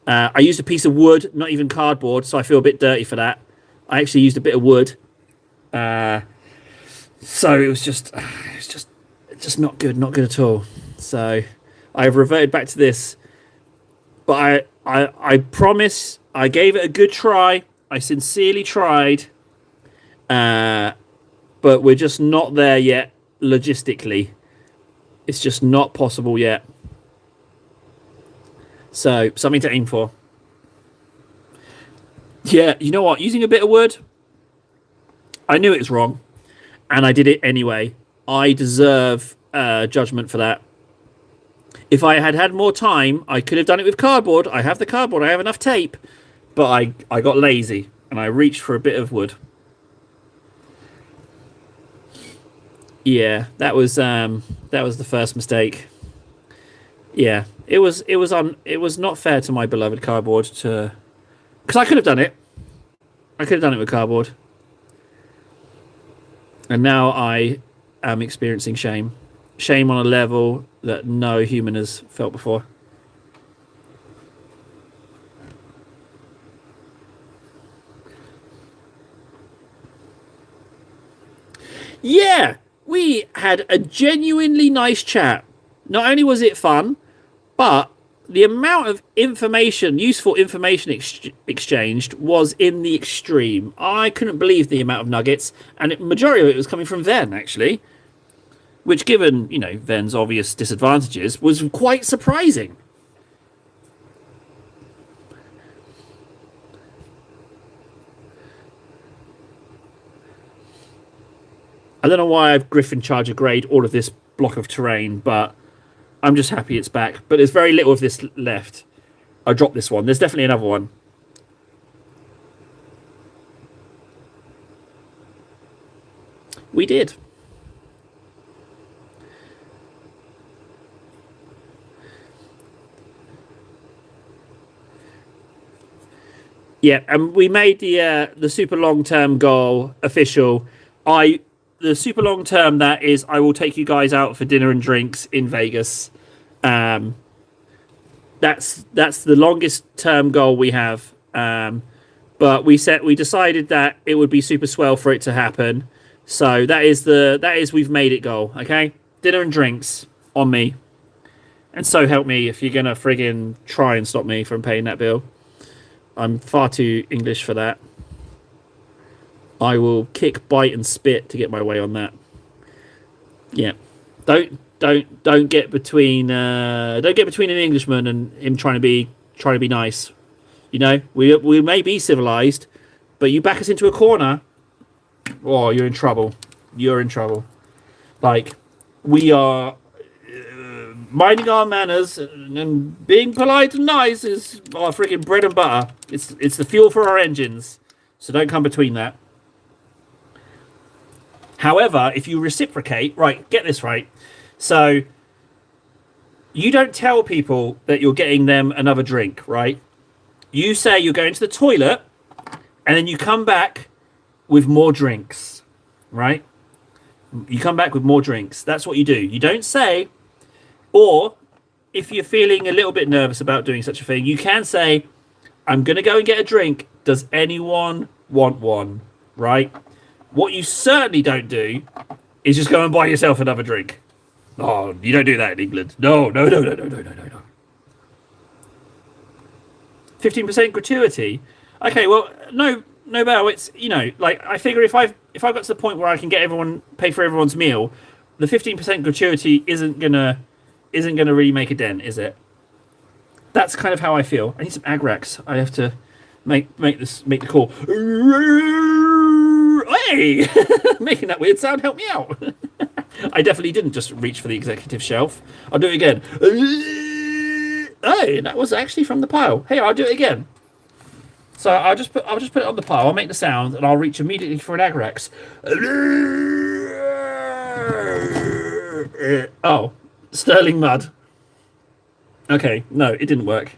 I used a piece of wood, not even cardboard, so I feel a bit dirty for that. I actually used a bit of wood. So it was just not good at all. So I've reverted back to this, but I promise I gave it a good try. I sincerely tried, but we're just not there yet logistically. It's just not possible yet. So something to aim for. Yeah, you know what? Using a bit of wood, I knew it was wrong, and I did it anyway. I deserve judgment for that. If I had had more time, I could have done it with cardboard. I have the cardboard. I have enough tape. But I got lazy, and I reached for a bit of wood. Yeah, that was the first mistake. Yeah, it was not fair to my beloved cardboard to, because I could have done it. I could have done it with cardboard, and now I am experiencing shame. Shame on a level that no human has felt before. Yeah, we had a genuinely nice chat. Not only was it fun, but the amount of information, useful information exchanged was in the extreme. I couldn't believe the amount of nuggets, and the majority of it was coming from Ven, actually, which, given, Ven's obvious disadvantages, was quite surprising. I don't know why I've Griffin Charger grade all of this block of terrain, but I'm just happy it's back. But there's very little of this left. I dropped this one. There's definitely another one. We did. Yeah, and we made the super long term goal official. The super long term, that is, I will take you guys out for dinner and drinks in Vegas. Um, that's the longest term goal we have. But we decided that it would be super swell for it to happen. So that is we've made it goal. Okay, dinner and drinks on me, and so help me if you're gonna friggin' try and stop me from paying that bill. I'm far too English for that. I will kick, bite, and spit to get my way on that. Yeah, don't get between an Englishman and him trying to be nice. We may be civilized, but you back us into a corner, oh, you're in trouble. You're in trouble. Like, we are minding our manners and being polite and nice is our freaking bread and butter. It's the fuel for our engines. So don't come between that. However, if you reciprocate, right, get this right. So you don't tell people that you're getting them another drink, right? You say you're going to the toilet and then you come back with more drinks, right? You come back with more drinks. That's what you do. You don't say, or if you're feeling a little bit nervous about doing such a thing, you can say, I'm going to go and get a drink. Does anyone want one? Right? What you certainly don't do is just go and buy yourself another drink. Oh, you don't do that in England. No. 15% gratuity. Okay, well, no, Bell. It's like, I figure if I've got to the point where I can pay for everyone's meal, the 15% gratuity isn't gonna really make a dent, is it? That's kind of how I feel. I need some Agrax. I have to make the call. Hey, making that weird sound. Help me out. I definitely didn't just reach for the executive shelf. I'll do it again. Hey, that was actually from the pile. Hey, I'll do it again. So I'll just put it on the pile. I'll make the sound, and I'll reach immediately for an Agrax. Oh, Sterling Mud. Okay, no, it didn't work.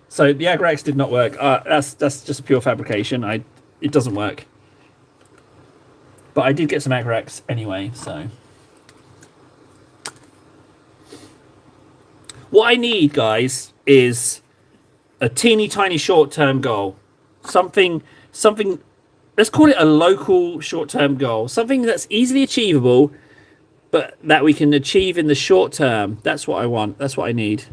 So the Agrax did not work. That's just a pure fabrication. It doesn't work. But I did get some Agrax anyway, so. What I need, guys, is a teeny tiny short-term goal. Something, let's call it a local short-term goal. Something that's easily achievable, but that we can achieve in the short term. That's what I want. That's what I need.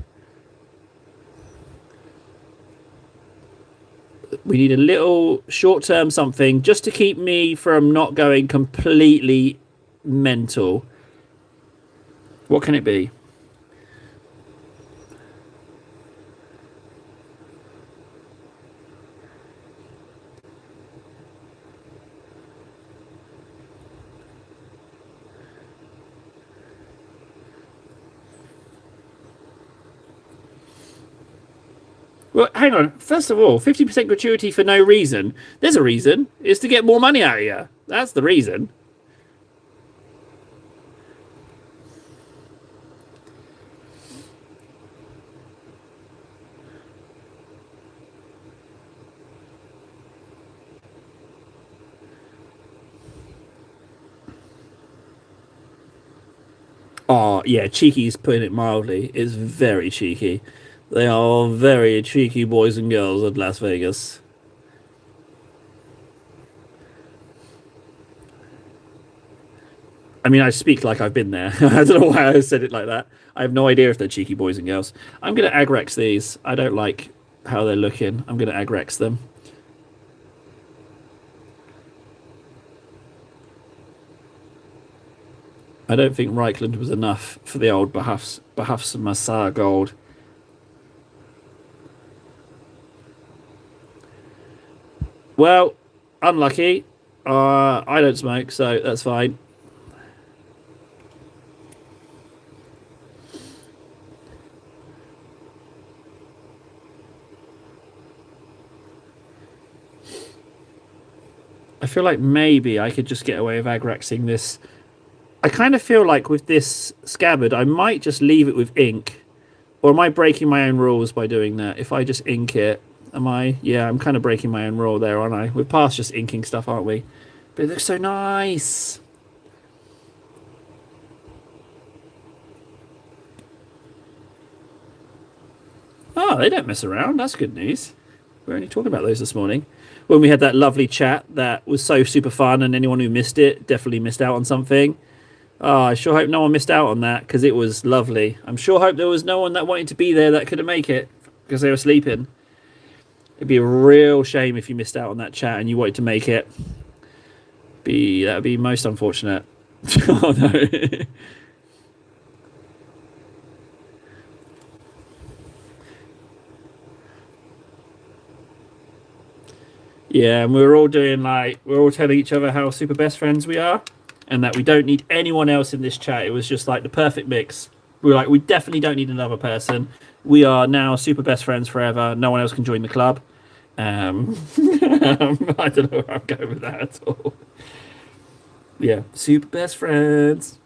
We need a little short-term something just to keep me from not going completely mental. What can it be? Well, hang on. First of all, 50% gratuity for no reason. There's a reason. It's to get more money out of you. That's the reason. Oh, yeah, cheeky's putting it mildly. It's very cheeky. They are very cheeky boys and girls at Las Vegas. I mean, I speak like I've been there. I don't know why I said it like that. I have no idea if they're cheeky boys and girls. I'm going to agrex these. I don't like how they're looking. I'm going to agrex them. I don't think Reichland was enough for the old Behafs Massar gold. Well, unlucky. I don't smoke, so that's fine. I feel like maybe I could just get away with agrexing this. I kind of feel like with this scabbard, I might just leave it with ink. Or am I breaking my own rules by doing that? If I just ink it, am I? Yeah, I'm kind of breaking my own rule there, aren't I? We're past just inking stuff, aren't we? But it looks so nice. Oh, they don't mess around. That's good news. We were only talking about those this morning. When we had that lovely chat that was so super fun, and anyone who missed it definitely missed out on something. Oh, I sure hope no one missed out on that because it was lovely. I'm sure hope there was no one that wanted to be there that couldn't make it because they were sleeping. It'd be a real shame if you missed out on that chat and you wanted to make it. That'd be most unfortunate. Oh no. Yeah, and we're all telling each other how super best friends we are, and that we don't need anyone else in this chat. It was just like the perfect mix. We were like, we definitely don't need another person. We are now super best friends forever. No one else can join the club. I don't know where I'm going with that at all. Yeah, super best friends.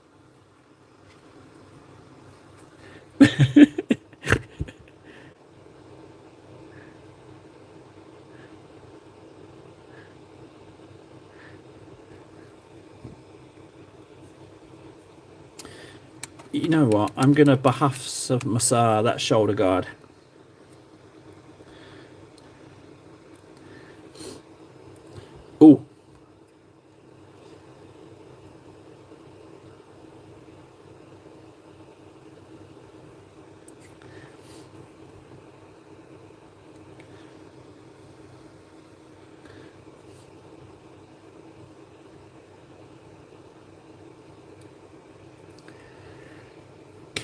You know what? I'm going to Behafs of Massar, that shoulder guard. Oh.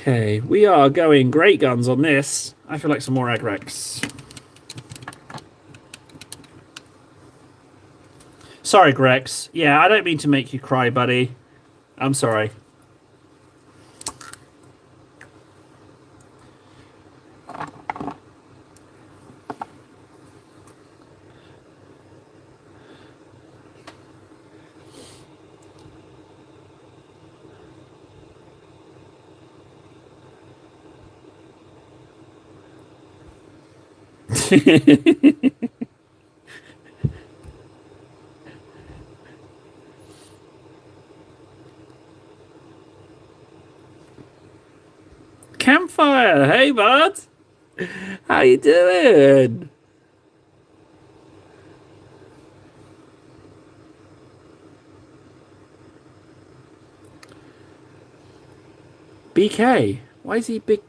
Okay, we are going great guns on this. I feel like some more Agrex. Sorry, Grex. Yeah, I don't mean to make you cry, buddy. I'm sorry. Campfire, hey bud, how you doing? BK, why is he big?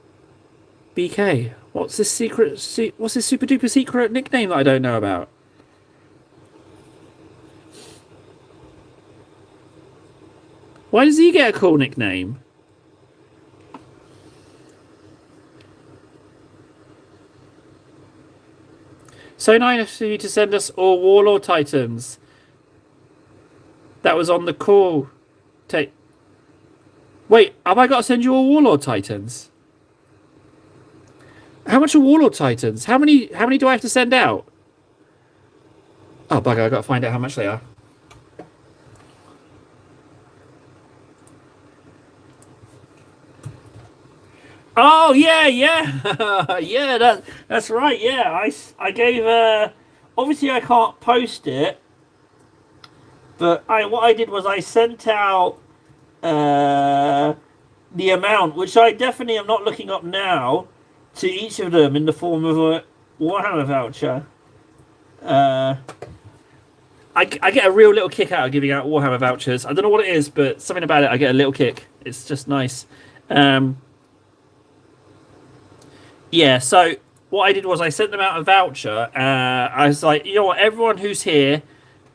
BK, what's this secret? What's this super duper secret nickname that I don't know about? Why does he get a cool nickname? So nice of you to send us all Warlord Titans. That was on the call. Wait, have I got to send you all Warlord Titans? How much are Warlord Titans? How many do I have to send out? Oh bugger, I've got to find out how much they are. Oh yeah, yeah, yeah. That's right. Yeah, I gave. Obviously, I can't post it, but what I did was I sent out the amount, which I definitely am not looking up now, to each of them in the form of a Warhammer voucher. I get a real little kick out of giving out Warhammer vouchers. I don't know what it is, but something about it, I get a little kick. It's just nice. Yeah, so what I did was I sent them out a voucher. I was like, you know what, everyone who's here.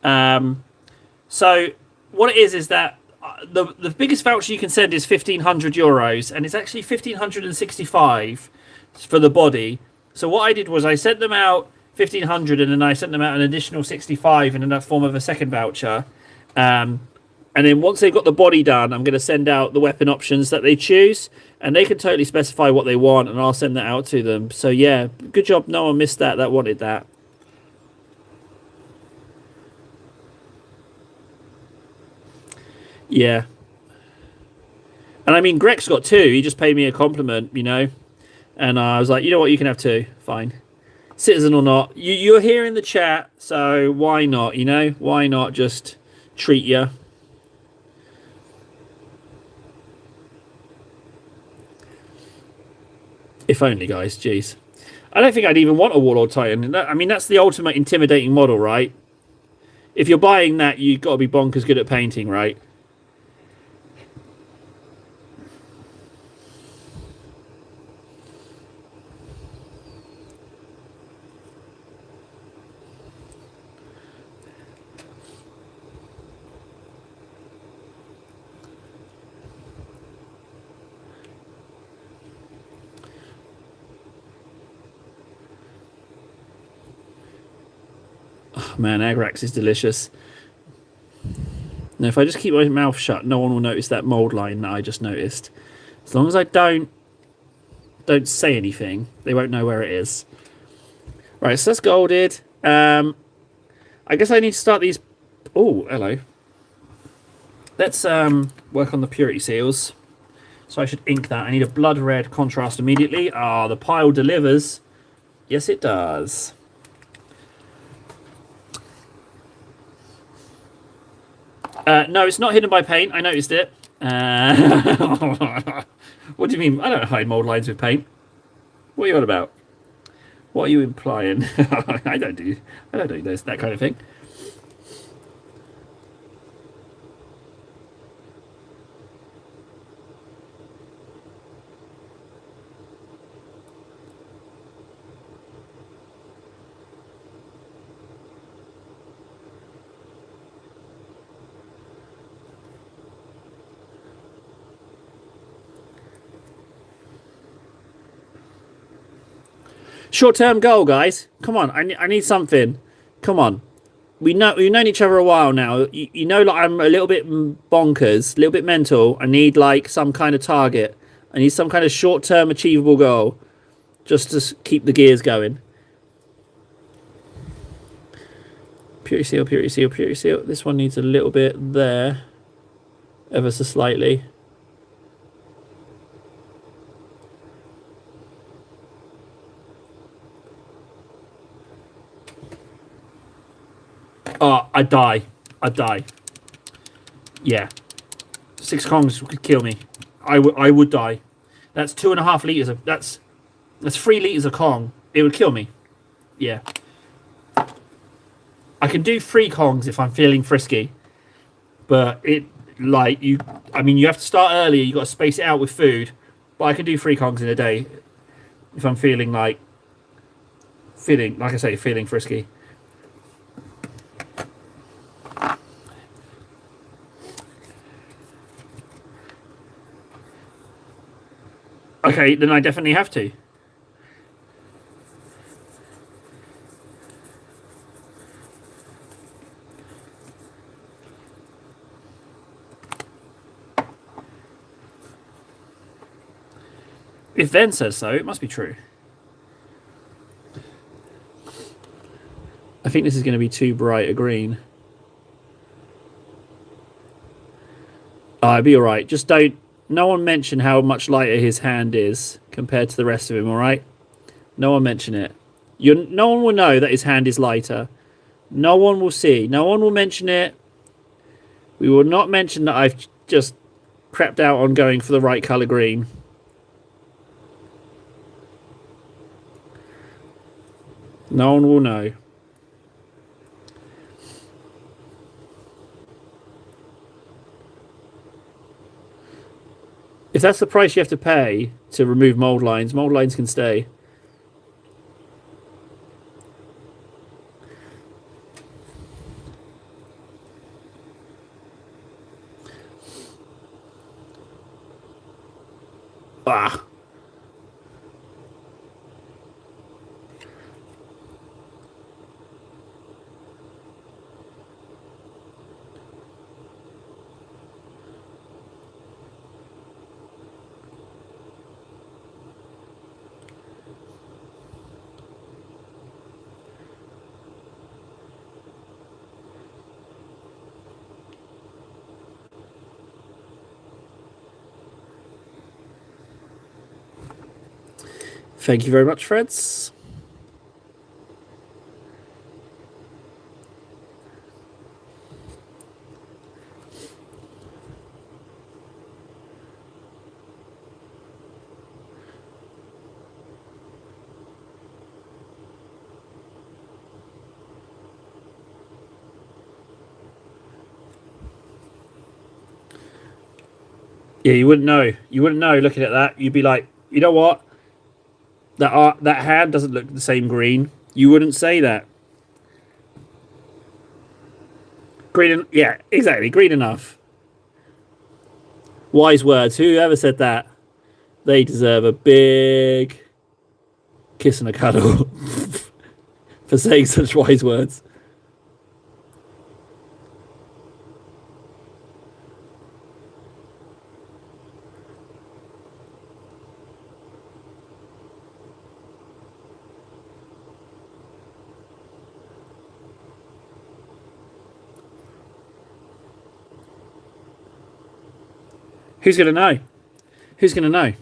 So what it is that the biggest voucher you can send is €1,500, and it's actually 1,565 for the body. So what I did was I sent them out 1,500, and then I sent them out an additional 65 in that form of a second voucher. And then once they've got the body done, I'm going to send out the weapon options that they choose, and they can totally specify what they want, and I'll send that out to them. So yeah, good job. No one missed that. That wanted that. Yeah. And I mean, Greg's got two. He just paid me a compliment, you know. And I was like, you know what, you can have two. Fine. Citizen or not. You're here in the chat, so why not, you know? Why not just treat you? If only, guys. Jeez. I don't think I'd even want a Warlord Titan. I mean, that's the ultimate intimidating model, right? If you're buying that, you've got to be bonkers good at painting, right? Man, Agrax is delicious. Now, if I just keep my mouth shut, no one will notice that mold line that I just noticed. As long as I don't say anything, they won't know where it is. Right, so that's golded. I guess I need to start these. Oh, hello. Let's work on the purity seals. So I should ink that. I need a blood red contrast immediately. Ah, the pile delivers. Yes, it does. No, it's not hidden by paint. I noticed it. What do you mean? I don't hide mold lines with paint. What are you on about? What are you implying? I don't do that kind of thing. Short-term goal, guys. Come on, I need something. Come on. We've known each other a while now. You know, like, I'm a little bit bonkers, a little bit mental. I need like some kind of target. I need some kind of short-term achievable goal, just to keep the gears going. Purity seal, purity seal, purity seal. This one needs a little bit there, ever so slightly. Oh, I'd die. Yeah. 6 Kongs could kill me. I would die. That's 2.5 liters of... That's 3 liters of Kong. It would kill me. Yeah. I can do 3 Kongs if I'm feeling frisky. But it... Like, you... I mean, you have to start earlier. You got to space it out with food. But I can do 3 Kongs in a day. If I'm feeling like... Like I say, feeling frisky. Okay, then I definitely have to. If Ven says so, it must be true. I think this is going to be too bright a green. I'd be alright. Just don't... No one mention how much lighter his hand is compared to the rest of him, alright? No one mention it. No one will know that his hand is lighter. No one will see. No one will mention it. We will not mention that I've just prepped out on going for the right colour green. No one will know. If that's the price you have to pay to remove mold lines can stay. Ah. Thank you very much, Freds. Yeah, you wouldn't know. You wouldn't know looking at that. You'd be like, you know what? That hand doesn't look the same green. You wouldn't say that. Green, yeah, exactly. Green enough. Wise words. Whoever said that, they deserve a big kiss and a cuddle for saying such wise words. Who's going to know? Who's going to know?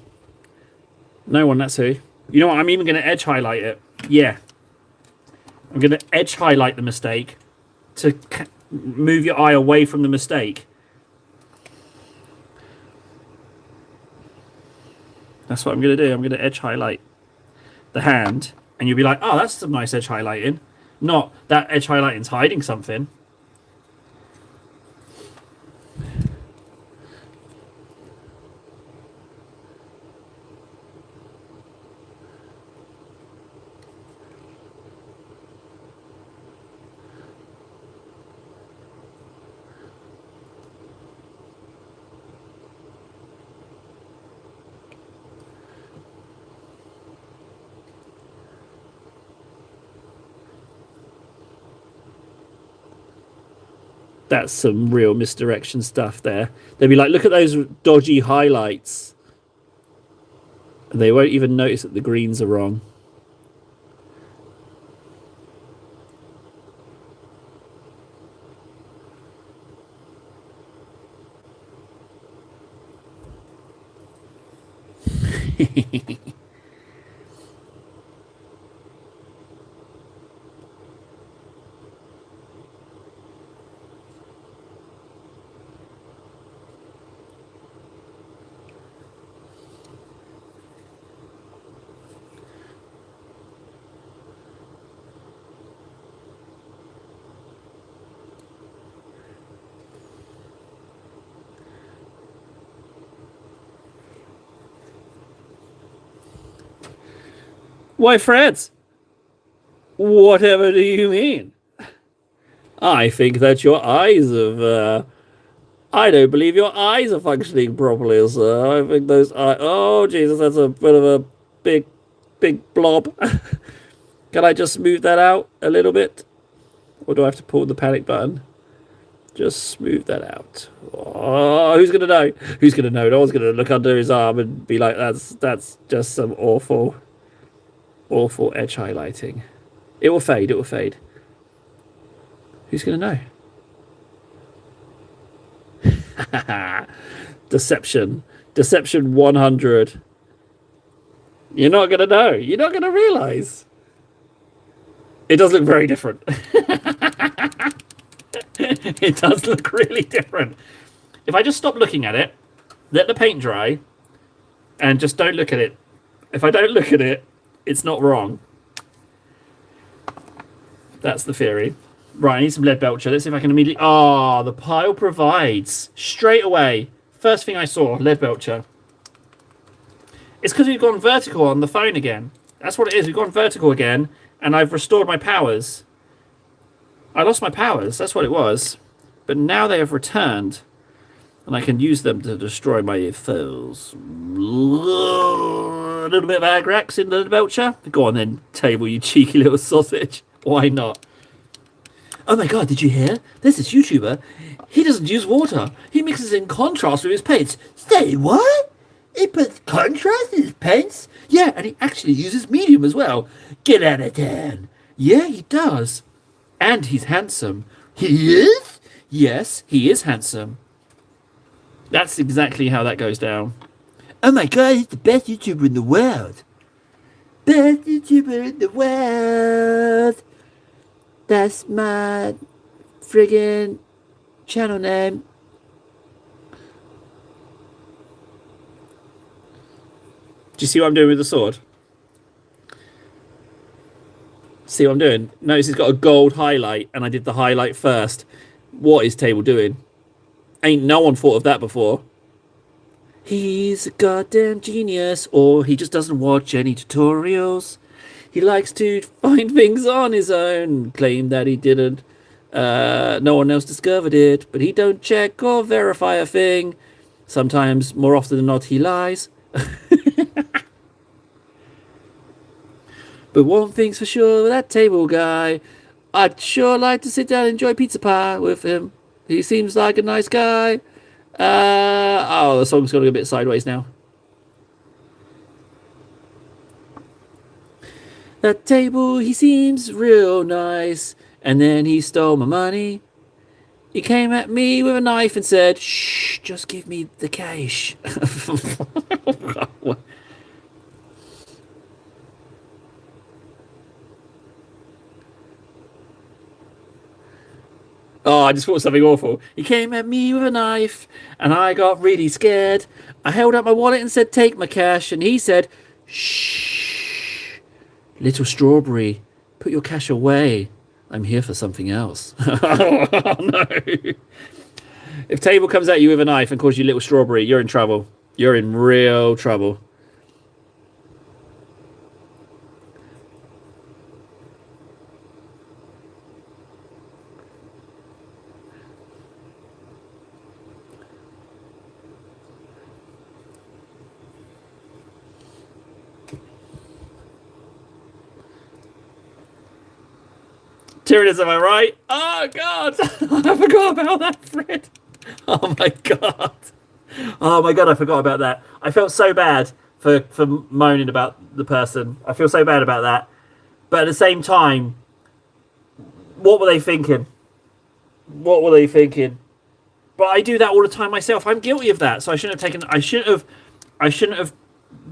No one, that's who. You know what? I'm even going to edge highlight it. Yeah. I'm going to edge highlight the mistake to move your eye away from the mistake. That's what I'm going to do. I'm going to edge highlight the hand, and you'll be like, oh, that's some nice edge highlighting. Not that edge highlighting's hiding something. That's some real misdirection stuff there. They'll be like, look at those dodgy highlights. And they won't even notice that the greens are wrong. Why, Fred? Whatever do you mean? I think that your eyes have... I don't believe your eyes are functioning properly, sir. I think those eyes... Oh, Jesus, that's a bit of a big blob. Can I just smooth that out a little bit? Or do I have to pull the panic button? Just smooth that out. Oh, who's going to know? Who's going to know? No one's going to look under his arm and be like, that's just some awful edge highlighting. It will fade. It will fade. Who's going to know? Deception 100. You're not going to know. You're not going to realize. It does look very different. It does look really different. If I just stop looking at it Let the paint dry, and just don't look at it. If I don't look at it, it's not wrong. That's the theory. Right, I need some lead belcher. Let's see if I can immediately... Oh, the pile provides. Straight away. First thing I saw, lead belcher. It's because we've gone vertical on the phone again. That's what it is. We've gone vertical again, and I've restored my powers. I lost my powers. That's what it was. But now they have returned, and I can use them to destroy my foes. A little bit of Agrax in the lead belcher. Go on then, table, you cheeky little sausage. Why not? Oh my god, did you hear? There's this YouTuber. He doesn't use water. He mixes in contrast with his paints. Say what? He puts contrast in his paints? Yeah, and he actually uses medium as well. Get out of town. Yeah, he does. And he's handsome. He is? Yes, he is handsome. That's exactly how that goes down. Oh my god, he's the best YouTuber in the world. Best YouTuber in the world. That's my friggin' channel name. Do you see what I'm doing with the sword? See what I'm doing? Notice he's got a gold highlight, and I did the highlight first. What is Table doing? Ain't no one thought of that before. He's a goddamn genius, or he just doesn't watch any tutorials. He likes to find things on his own, claim that he didn't. No one else discovered it, but he don't check or verify a thing. Sometimes, more often than not, he lies. But one thing's for sure, that Table guy, I'd sure like to sit down and enjoy pizza pie with him. He seems like a nice guy. Oh, the song's going a bit sideways now. That Table, he seems real nice. And then he stole my money. He came at me with a knife and said, shh, just give me the cash. Oh, I just thought something awful. He came at me with a knife, and I got really scared. I held out my wallet and said, take my cash. And he said, shh, little strawberry, put your cash away. I'm here for something else. Oh, no. If Table comes at you with a knife and calls you little strawberry, you're in trouble. You're in real trouble. Tyrannis, am I right? Oh, God. I forgot about that, Fred. Oh, my God. Oh, my God, I forgot about that. I felt so bad for moaning about the person. I feel so bad about that. But at the same time, what were they thinking? What were they thinking? But I do that all the time myself. I'm guilty of that. So I shouldn't have taken... I shouldn't have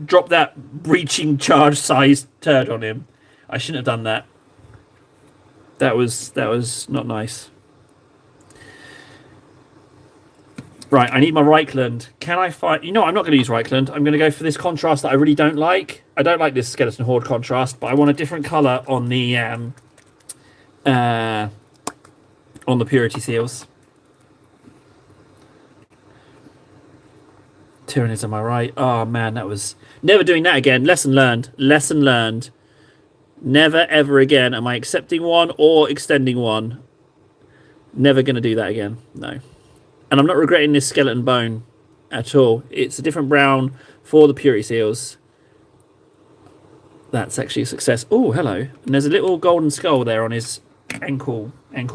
dropped that breaching charge size turd on him. I shouldn't have done that. That was not nice. Right, I need my Reichland. Can I find... You know, I'm not going to use Reichland. I'm going to go for this contrast that I really don't like. I don't like this Skeleton Horde contrast, but I want a different colour on the purity seals. Tyrannis, am I right? Oh, man, that was... Never doing that again. Lesson learned. Lesson learned. Never, ever again am I accepting one or extending one. Never going to do that again. No. And I'm not regretting this skeleton bone at all. It's a different brown for the purity seals. That's actually a success. Oh, hello. And there's a little golden skull there on his ankle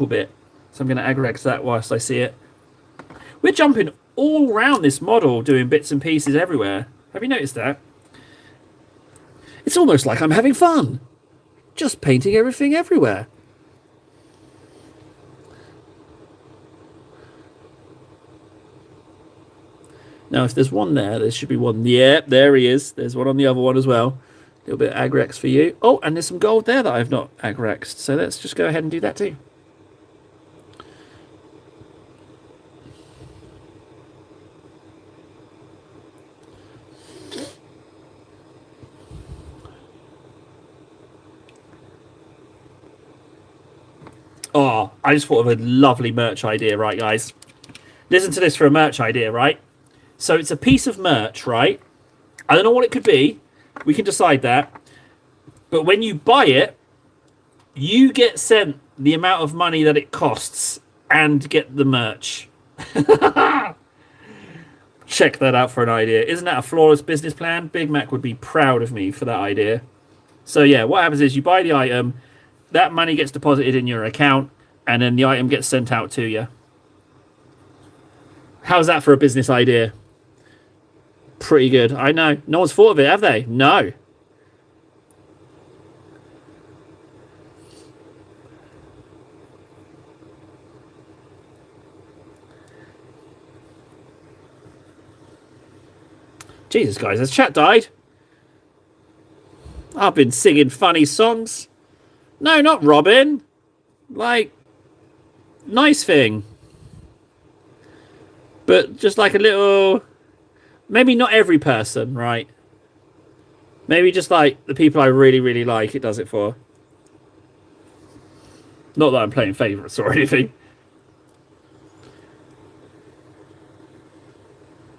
bit. So I'm going to Agrax that whilst I see it. We're jumping all around this model, doing bits and pieces everywhere. Have you noticed that? It's almost like I'm having fun. Just painting everything everywhere. Now, if there's one there should be one. Yep, there he is. There's one on the other one as well. A little bit of Agrax for you. Oh, and there's some gold there that I've not Agraxed. So let's just go ahead and do that too. Oh, I just thought of a lovely merch idea, right, guys? Listen to this for a merch idea, right? So it's a piece of merch, right? I don't know what it could be. We can decide that. But when you buy it, you get sent the amount of money that it costs and get the merch. Check that out for an idea. Isn't that a flawless business plan? Big Mac would be proud of me for that idea. So yeah, what happens is you buy the item, that money gets deposited in your account, and then the item gets sent out to you. How's that for a business idea? Pretty good. I know. No one's thought of it, have they? No. Jesus, guys, has chat died? I've been singing funny songs. No, not Robin. Like, nice thing. But just like a little... Maybe not every person, right? Maybe just like the people I really, really like, it does it for. Not that I'm playing favourites or anything.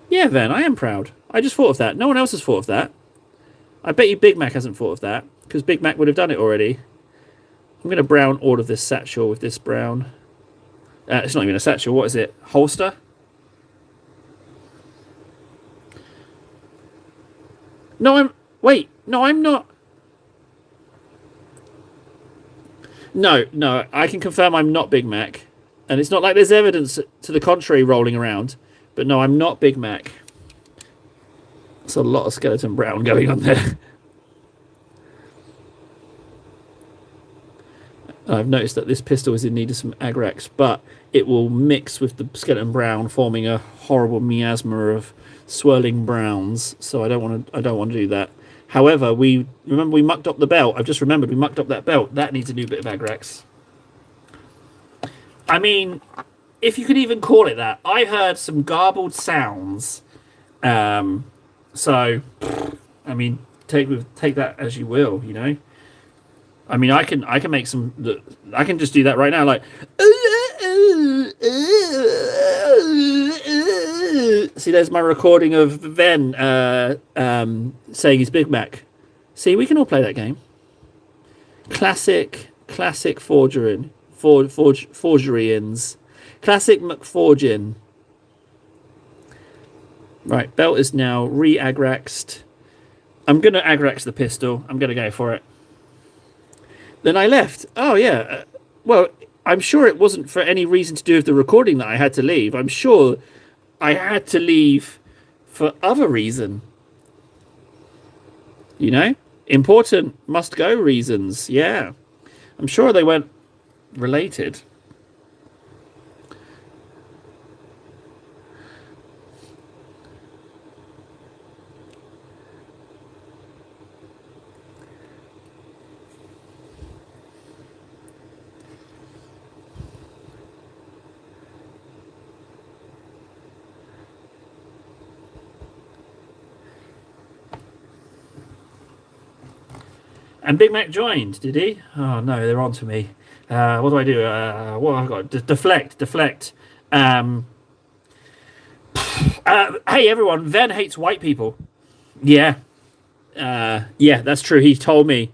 Yeah, then, I am proud. I just thought of that. No one else has thought of that. I bet you Big Mac hasn't thought of that, because Big Mac would have done it already. I'm going to brown all of this satchel with this brown. It's not even a satchel. What is it? Holster? No, I'm... Wait. No, I'm not... No. I can confirm I'm not Big Mac. And it's not like there's evidence to the contrary rolling around. But no, I'm not Big Mac. There's a lot of skeleton brown going on there. I've noticed that this pistol is in need of some Agrax, but it will mix with the skeleton brown, forming a horrible miasma of swirling browns. So I don't want to do that. However, we mucked up the belt. I've just remembered we mucked up that belt. That needs a new bit of Agrax. I mean, if you could even call it that. I heard some garbled sounds. So, I mean, take that as you will, you know. I mean, I can make some. I can just do that right now, like. See, there's my recording of Ven saying he's Big Mac. See, we can all play that game. Classic forgerians. Classic McForgin. Right, belt is now re-agraxed. I'm going to agrax the pistol. I'm going to go for it. Then I left. Oh, yeah. Well, I'm sure it wasn't for any reason to do with the recording that I had to leave. I'm sure I had to leave for other reason. You know? Important must-go reasons. Yeah. I'm sure they weren't related. And Big Mac joined, did he? Oh, no, they're on to me. What do I do? What have I got? Deflect. Hey, everyone, Ven hates white people. Yeah. Yeah, that's true. He told me.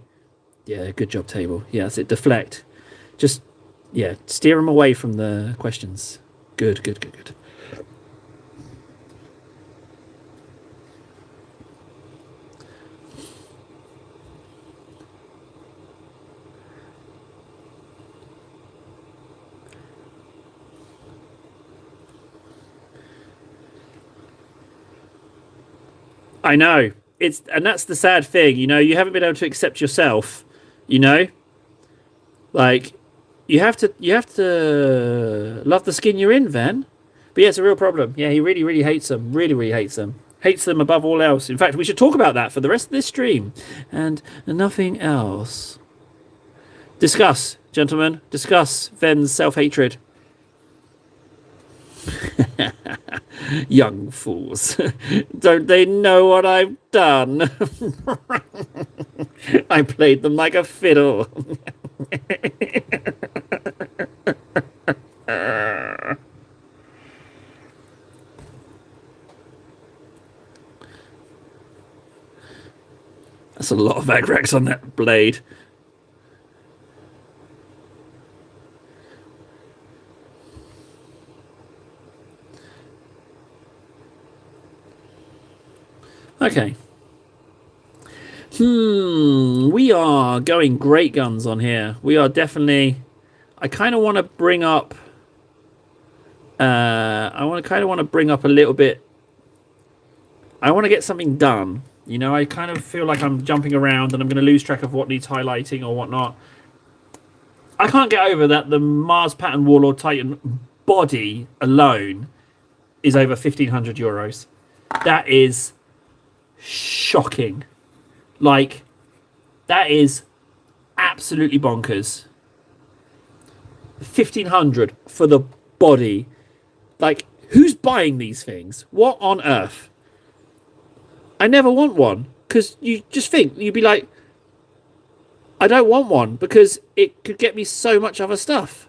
Yeah, good job, table. Yeah, that's it. Deflect. Just, yeah, steer him away from the questions. Good. I know. And that's the sad thing, you know, you haven't been able to accept yourself, you know? Like, you have to love the skin you're in, Van. But yeah, it's a real problem. Yeah, he really, really hates them. Really hates them. Hates them above all else. In fact, we should talk about that for the rest of this stream. And nothing else. Discuss, gentlemen. Discuss Ven's self-hatred. Young fools. Don't they know what I've done? I played them like a fiddle. That's a lot of agrax on that blade. Okay. We are going great guns on here. We are definitely... I kind of want to bring up... I kind of want to bring up a little bit... I want to get something done. You know, I kind of feel like I'm jumping around and I'm going to lose track of what needs highlighting or whatnot. I can't get over that the Mars Pattern Warlord Titan body alone is over 1,500 euros. That is shocking. Like, that is absolutely bonkers. 1,500 for the body. Like, who's buying these things? What on earth? I never want one, because you just think, you'd be like, I don't want one because it could get me so much other stuff.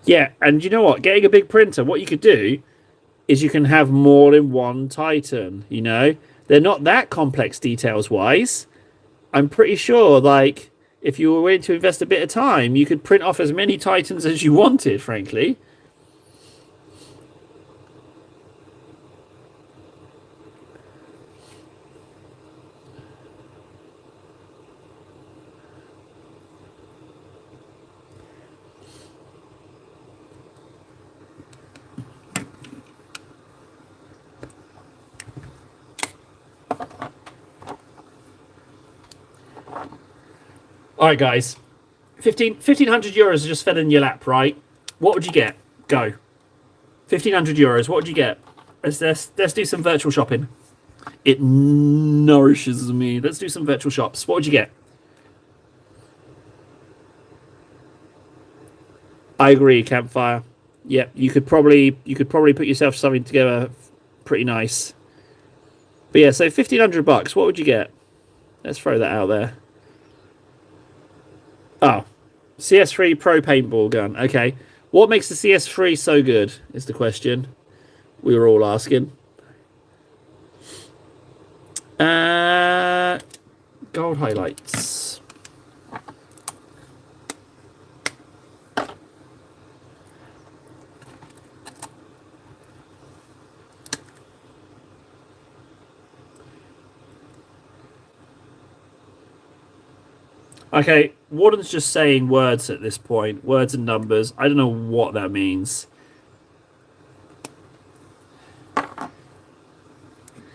Yeah, and you know what? Getting a big printer, what you could do is you can have more than one Titan, you know? They're not that complex details-wise. I'm pretty sure, like, if you were willing to invest a bit of time, you could print off as many Titans as you wanted, frankly. All right, guys. 1,500 euros just fell in your lap, right? What would you get? Go. 1,500 euros. What would you get? Let's do some virtual shopping. It nourishes me. Let's do some virtual shops. What would you get? I agree, Campfire. Yep, you could probably put yourself something together pretty nice. But yeah, so 1,500 bucks. What would you get? Let's throw that out there. Oh, CS3 Pro Paintball Gun. Okay. What makes the CS3 so good is the question we were all asking. Gold highlights. Okay, Warden's just saying words at this point. Words and numbers. I don't know what that means.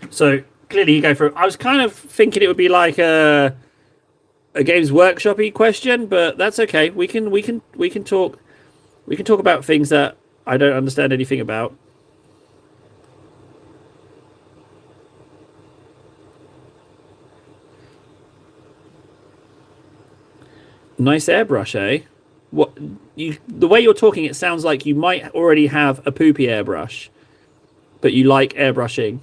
So, clearly you go for it. I was kind of thinking it would be like a Games Workshop-y question, but that's okay. We can talk about things that I don't understand anything about. Nice airbrush, eh? The way you're talking, it sounds like you might already have a poopy airbrush, but you like airbrushing,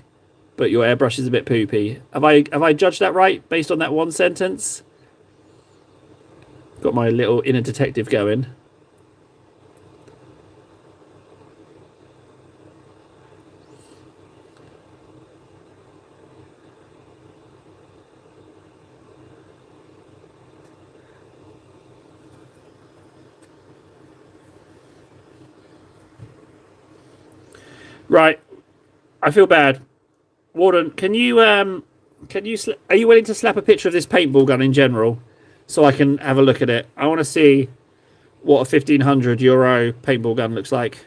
but your airbrush is a bit poopy. Have I judged that right based on that one sentence? Got my little inner detective going. Right, I feel bad. Warden, are you willing to slap a picture of this paintball gun in general, so I can have a look at it? I want to see what a 1,500 euro paintball gun looks like.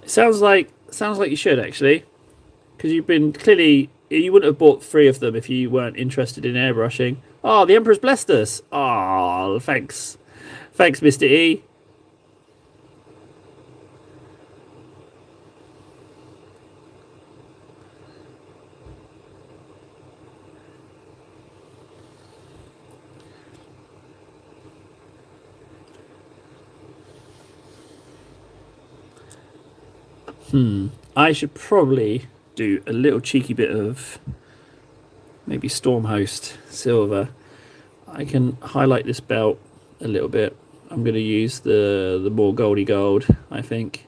Sounds like you should actually, because you've been clearly you wouldn't have bought three of them if you weren't interested in airbrushing. Oh, the Emperor's blessed us. Oh, thanks, Mr. E. I should probably do a little cheeky bit of maybe Stormhost silver. I can highlight this belt a little bit. I'm going to use the more goldy gold, I think.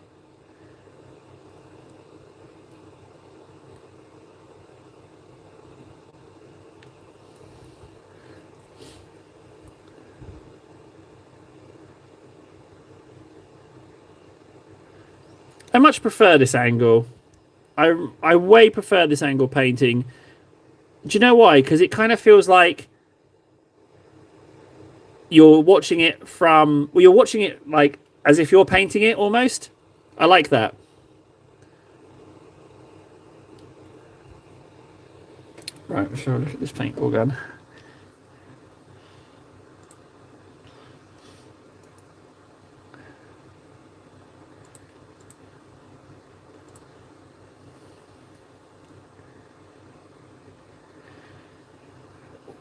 I much prefer this angle. I way prefer this angle painting. Do you know why? Because it kind of feels like you're watching it from... Well, you're watching it like as if you're painting it almost. I like that. Right, let's have a look at this paintball gun.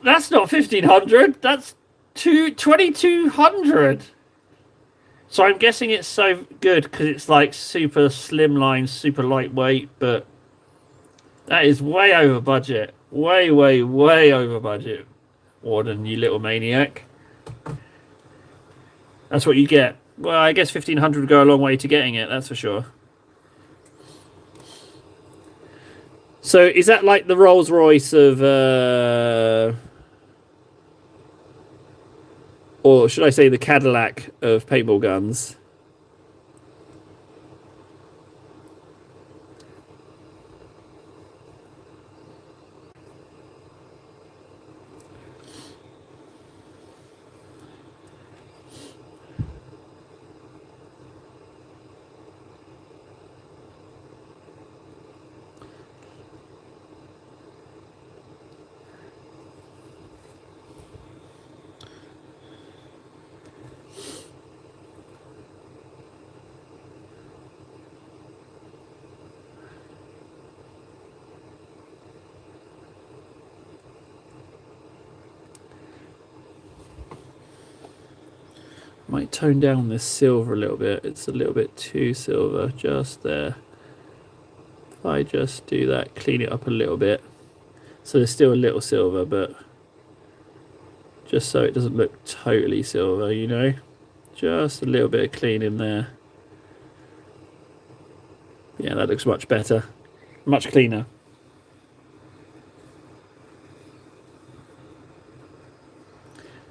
That's not 1,500. That's 2,200. So I'm guessing it's so good because it's like super slimline, super lightweight, but that is way over budget. Way, way, way over budget. Warden, you little maniac. That's what you get. Well, I guess 1,500 would go a long way to getting it, that's for sure. So is that like the Rolls Royce of... or should I say the Cadillac of paintball guns? Might tone down this silver a little bit. It's a little bit too silver just there. If I just do that, clean it up a little bit. So there's still a little silver, but just so it doesn't look totally silver, you know? Just a little bit of clean in there. Yeah, that looks much better. Much cleaner.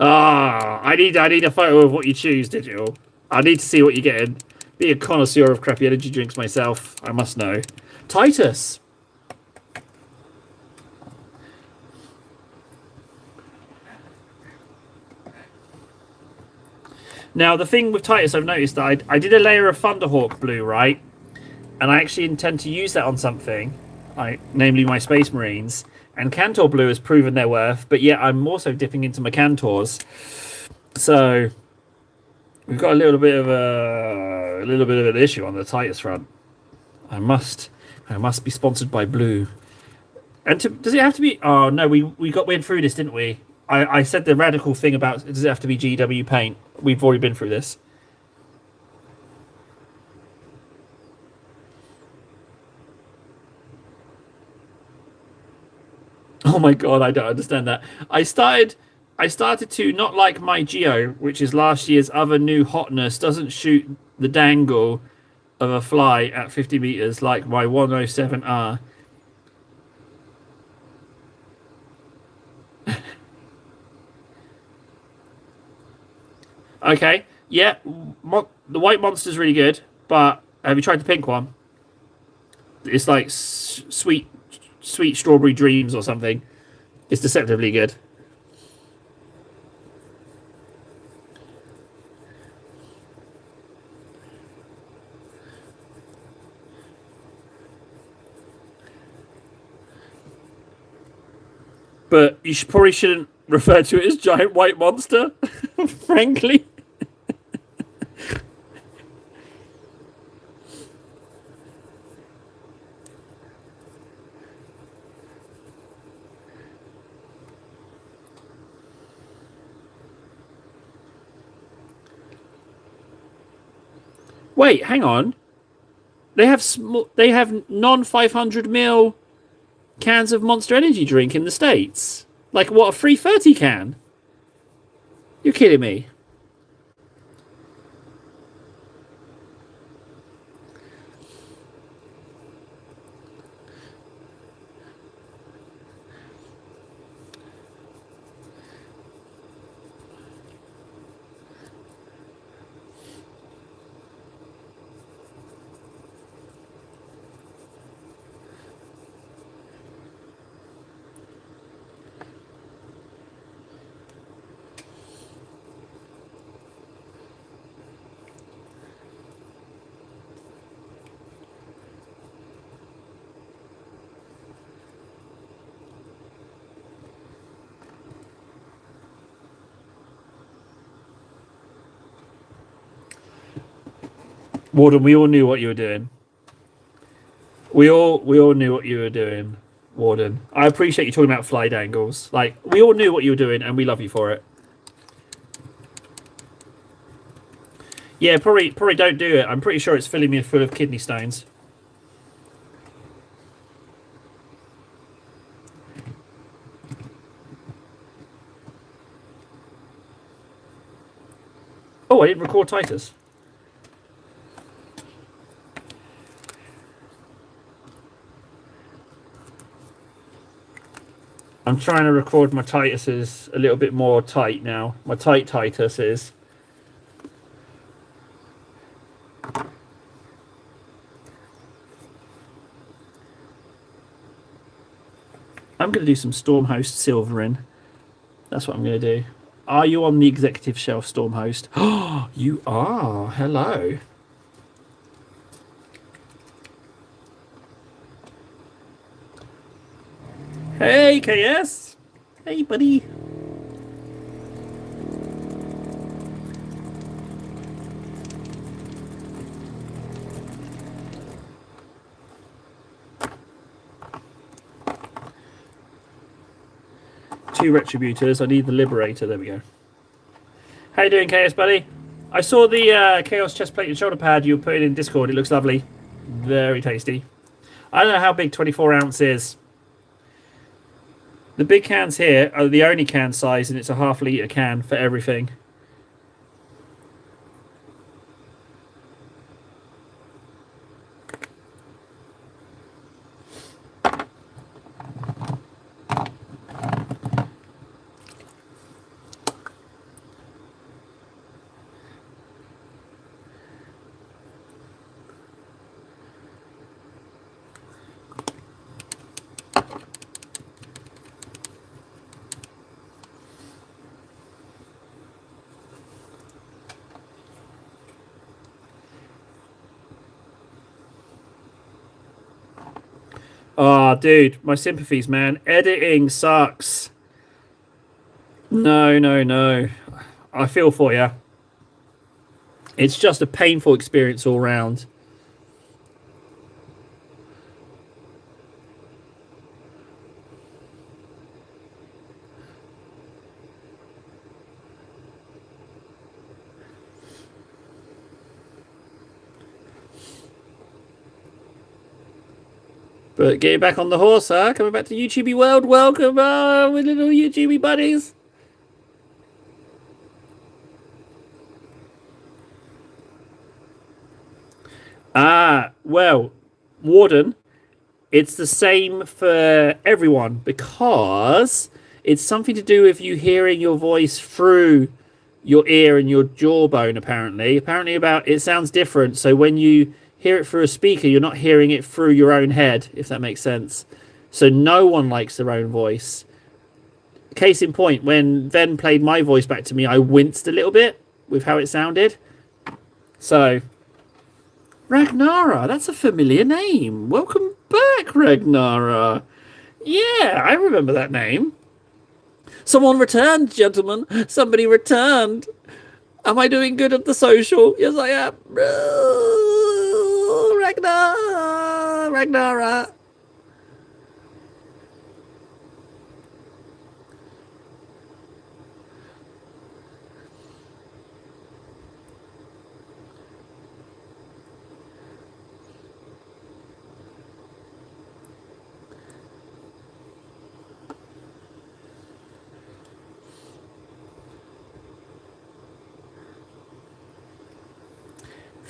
Ah, I need a photo of what you choose, digital. I need to see what you're getting. Be a connoisseur of crappy energy drinks myself, I must know. Titus. Now, the thing with Titus, I've noticed that I did a layer of Thunderhawk blue, right? And I actually intend to use that on something, namely my Space Marines. And Cantor Blue has proven their worth, but yet I'm also dipping into my Cantors. So we've got a little bit of an issue on the Titus front. I must be sponsored by Blue. And does it have to be? Oh no, we went through this, didn't we? I said the radical thing about does it have to be GW paint? We've already been through this. Oh my god, I don't understand that. I started to not like my Geo, which is last year's other new hotness, doesn't shoot the dangle of a fly at 50 meters like my 107R. Okay, yeah, the white monster's really good, but have you tried the pink one? It's like sweet strawberry dreams or something. It's deceptively good. But you probably shouldn't refer to it as giant white monster, frankly. Wait, hang on. They have non 500 ml cans of Monster Energy drink in the States. Like what, a 330 can? You're kidding me. Warden, we all knew what you were doing. We all knew what you were doing, Warden. I appreciate you talking about fly dangles. Like, we all knew what you were doing, and we love you for it. Yeah, probably don't do it. I'm pretty sure it's filling me full of kidney stones. Oh, I didn't record Titus. I'm trying to record my Tituses a little bit more tight now. My tight Tituses. I'm going to do some Stormhost silvering. That's what I'm going to do. Are you on the executive shelf, Stormhost? Oh, you are. Hello. Hey, KS. Hey, buddy. Two Retributors. I need the Liberator. There we go. How you doing, KS, buddy? I saw the Chaos chest plate and shoulder pad you were putting in Discord. It looks lovely. Very tasty. I don't know how big 24 ounce is. The big cans here are the only can size, and it's a half-litre can for everything. Oh, dude, my sympathies, man. Editing sucks. No. I feel for you. It's just a painful experience all round. But getting back on the horse, huh? Coming back to YouTube world. Welcome, with little YouTube buddies. Well, Warden, it's the same for everyone because it's something to do with you hearing your voice through your ear and your jawbone, apparently. It sounds different. So when you hear it through a speaker, you're not hearing it through your own head, if that makes sense. So no one likes their own voice. Case in point, when Ven played my voice back to me, I winced a little bit with how it sounded. So, Ragnara, that's a familiar name. Welcome back, Ragnara. Yeah, I remember that name. Someone returned, gentlemen. Somebody returned. Am I doing good at the social? Yes, I am. Ragnar.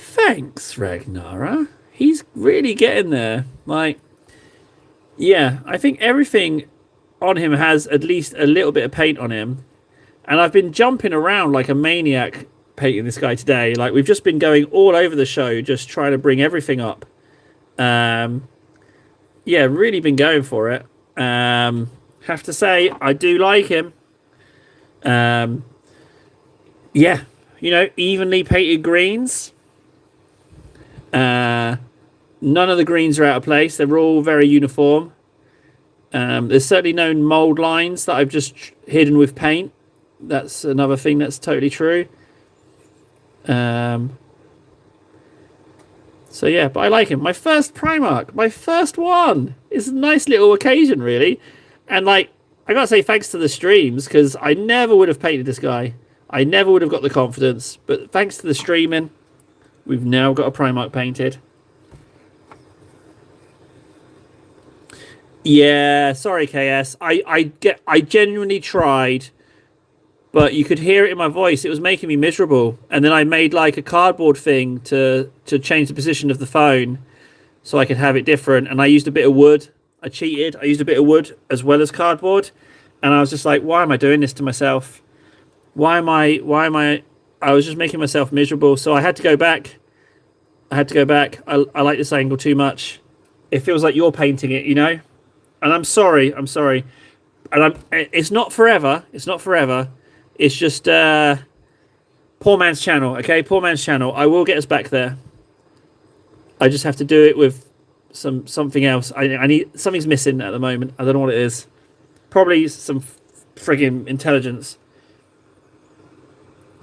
Thanks, Ragnara. He's really getting there. Like, yeah, I think everything on him has at least a little bit of paint on him. And I've been jumping around like a maniac painting this guy today. Like, we've just been going all over the show, just trying to bring everything up. Yeah, really been going for it. Have to say, I do like him. Yeah, evenly painted greens. None of the greens are out of place. They're all very uniform. There's certainly no mold lines that I've just hidden with paint. That's another thing that's totally true. So yeah, but I like him. My first Primarch, my first one. It's a nice little occasion, really. And like, I gotta say thanks to the streams, because I never would have painted this guy. I never would have got the confidence. But thanks to the streaming, we've now got a Primarch painted. Yeah, sorry, KS. I genuinely tried, but you could hear it in my voice. It was making me miserable. And then I made like a cardboard thing to change the position of the phone so I could have it different. And I used a bit of wood. I cheated. I used a bit of wood as well as cardboard. And I was just like, why am I doing this to myself? Why am I I was just making myself miserable. So I had to go back. I like this angle too much. It feels like you're painting it, And I'm sorry. And it's not forever. It's just poor man's channel, okay? Poor man's channel. I will get us back there. I just have to do it with something else. I need something's missing at the moment. I don't know what it is. Probably some friggin' intelligence.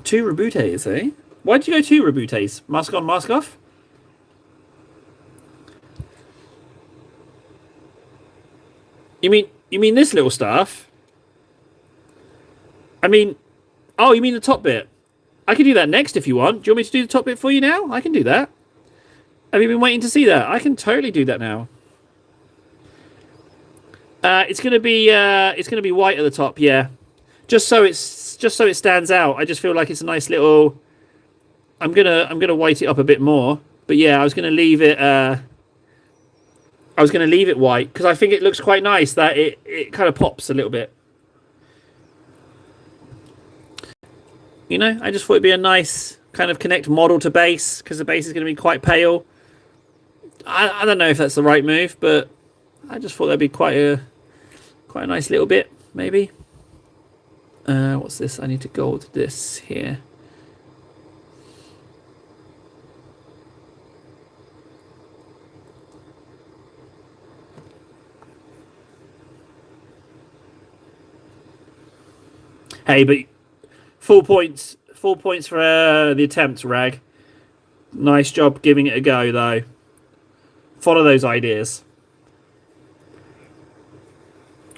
2 Rebootes, eh? Why'd you go 2 Rebootes? Mask on, mask off? You mean this little stuff? I mean, oh, you mean the top bit? I can do that next if you want. Do you want me to do the top bit for you now? I can do that. Have you been waiting to see that? I can totally do that now. It's gonna be white at the top, yeah. Just so it stands out. I just feel like it's a nice little. I'm gonna white it up a bit more, but yeah, I was gonna leave it. White because I think it looks quite nice. That it kind of pops a little bit. I just thought it'd be a nice kind of connect model to base because the base is going to be quite pale. I don't know if that's the right move, but I just thought that'd be quite a nice little bit, maybe. What's this? I need to gold this here. Hey, but full points for the attempt, Rag. Nice job giving it a go, though. Follow those ideas.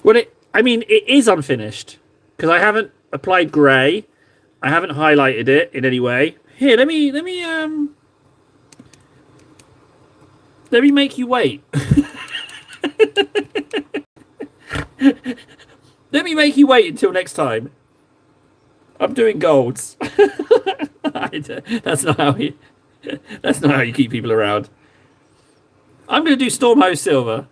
Well, it is unfinished because I haven't applied grey. I haven't highlighted it in any way. Here, let me make you wait. Let me make you wait until next time. I'm doing golds. That's not how you keep people around. I'm going to do Stormhose Silver.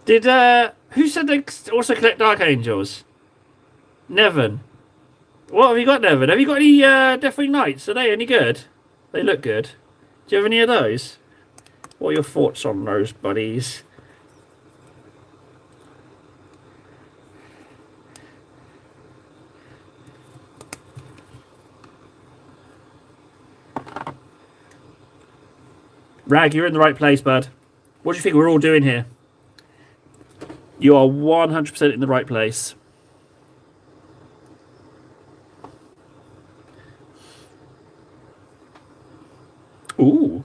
Did who said they also collect Dark Angels? Nevin. What have you got, Nevin? Have you got any Deathwing Knights? Are they any good? They look good. Do you have any of those? What are your thoughts on those, buddies? Rag, you're in the right place, bud. What do you think we're all doing here? You are 100% in the right place. Ooh.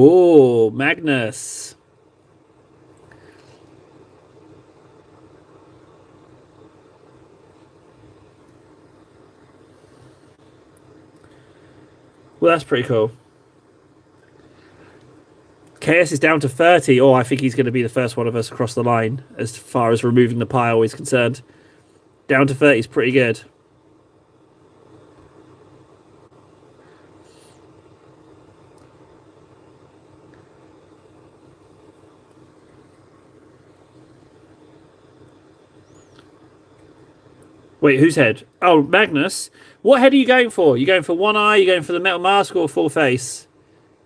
Oh, Magnus. Well, that's pretty cool. KS is down to 30. Oh, I think he's going to be the first one of us across the line as far as removing the pile is concerned. Down to 30 is pretty good. Wait, whose head? Oh, Magnus. What head are you going for? You going for one eye? You going for the metal mask or full face?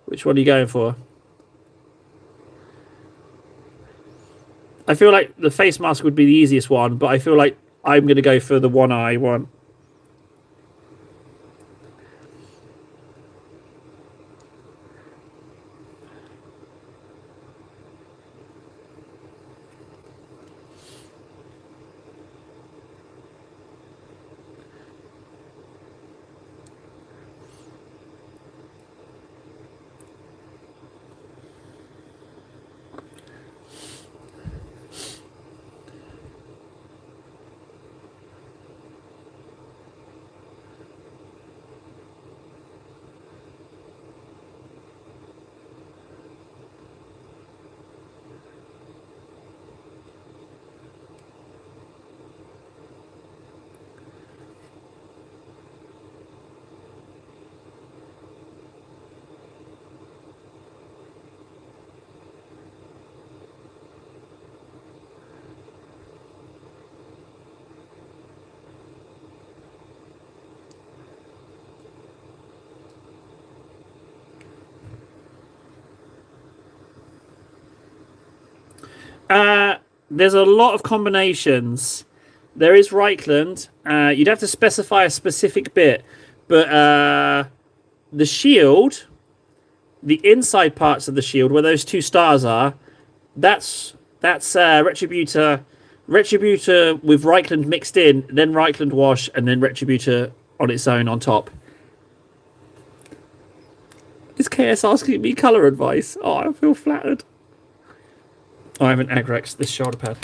Which one are you going for? I feel like the face mask would be the easiest one, but I feel like I'm going to go for the one eye one. There's a lot of combinations. There is Reichland. You'd have to specify a specific bit, but the shield, the inside parts of the shield, where those two stars are, that's Retributor with Reichland mixed in, then Reichland wash, and then Retributor on its own on top. Is KS asking me colour advice? Oh, I feel flattered. I haven't Agrax this shoulder pad.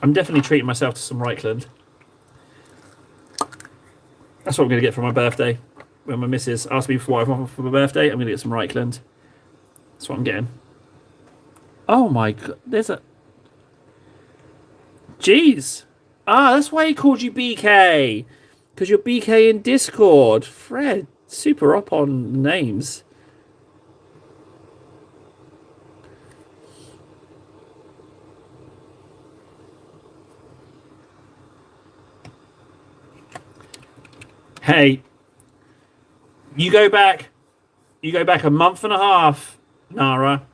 I'm definitely treating myself to some Reichland. That's what I'm going to get for my birthday. When my missus asks me for what I want for my birthday, I'm going to get some Reichland. That's what I'm getting. Oh my god, there's a... Jeez. Ah, that's why he called you BK. Because you're BK in Discord. Fred, super up on names. Hey, you go back a month and a half, Nara,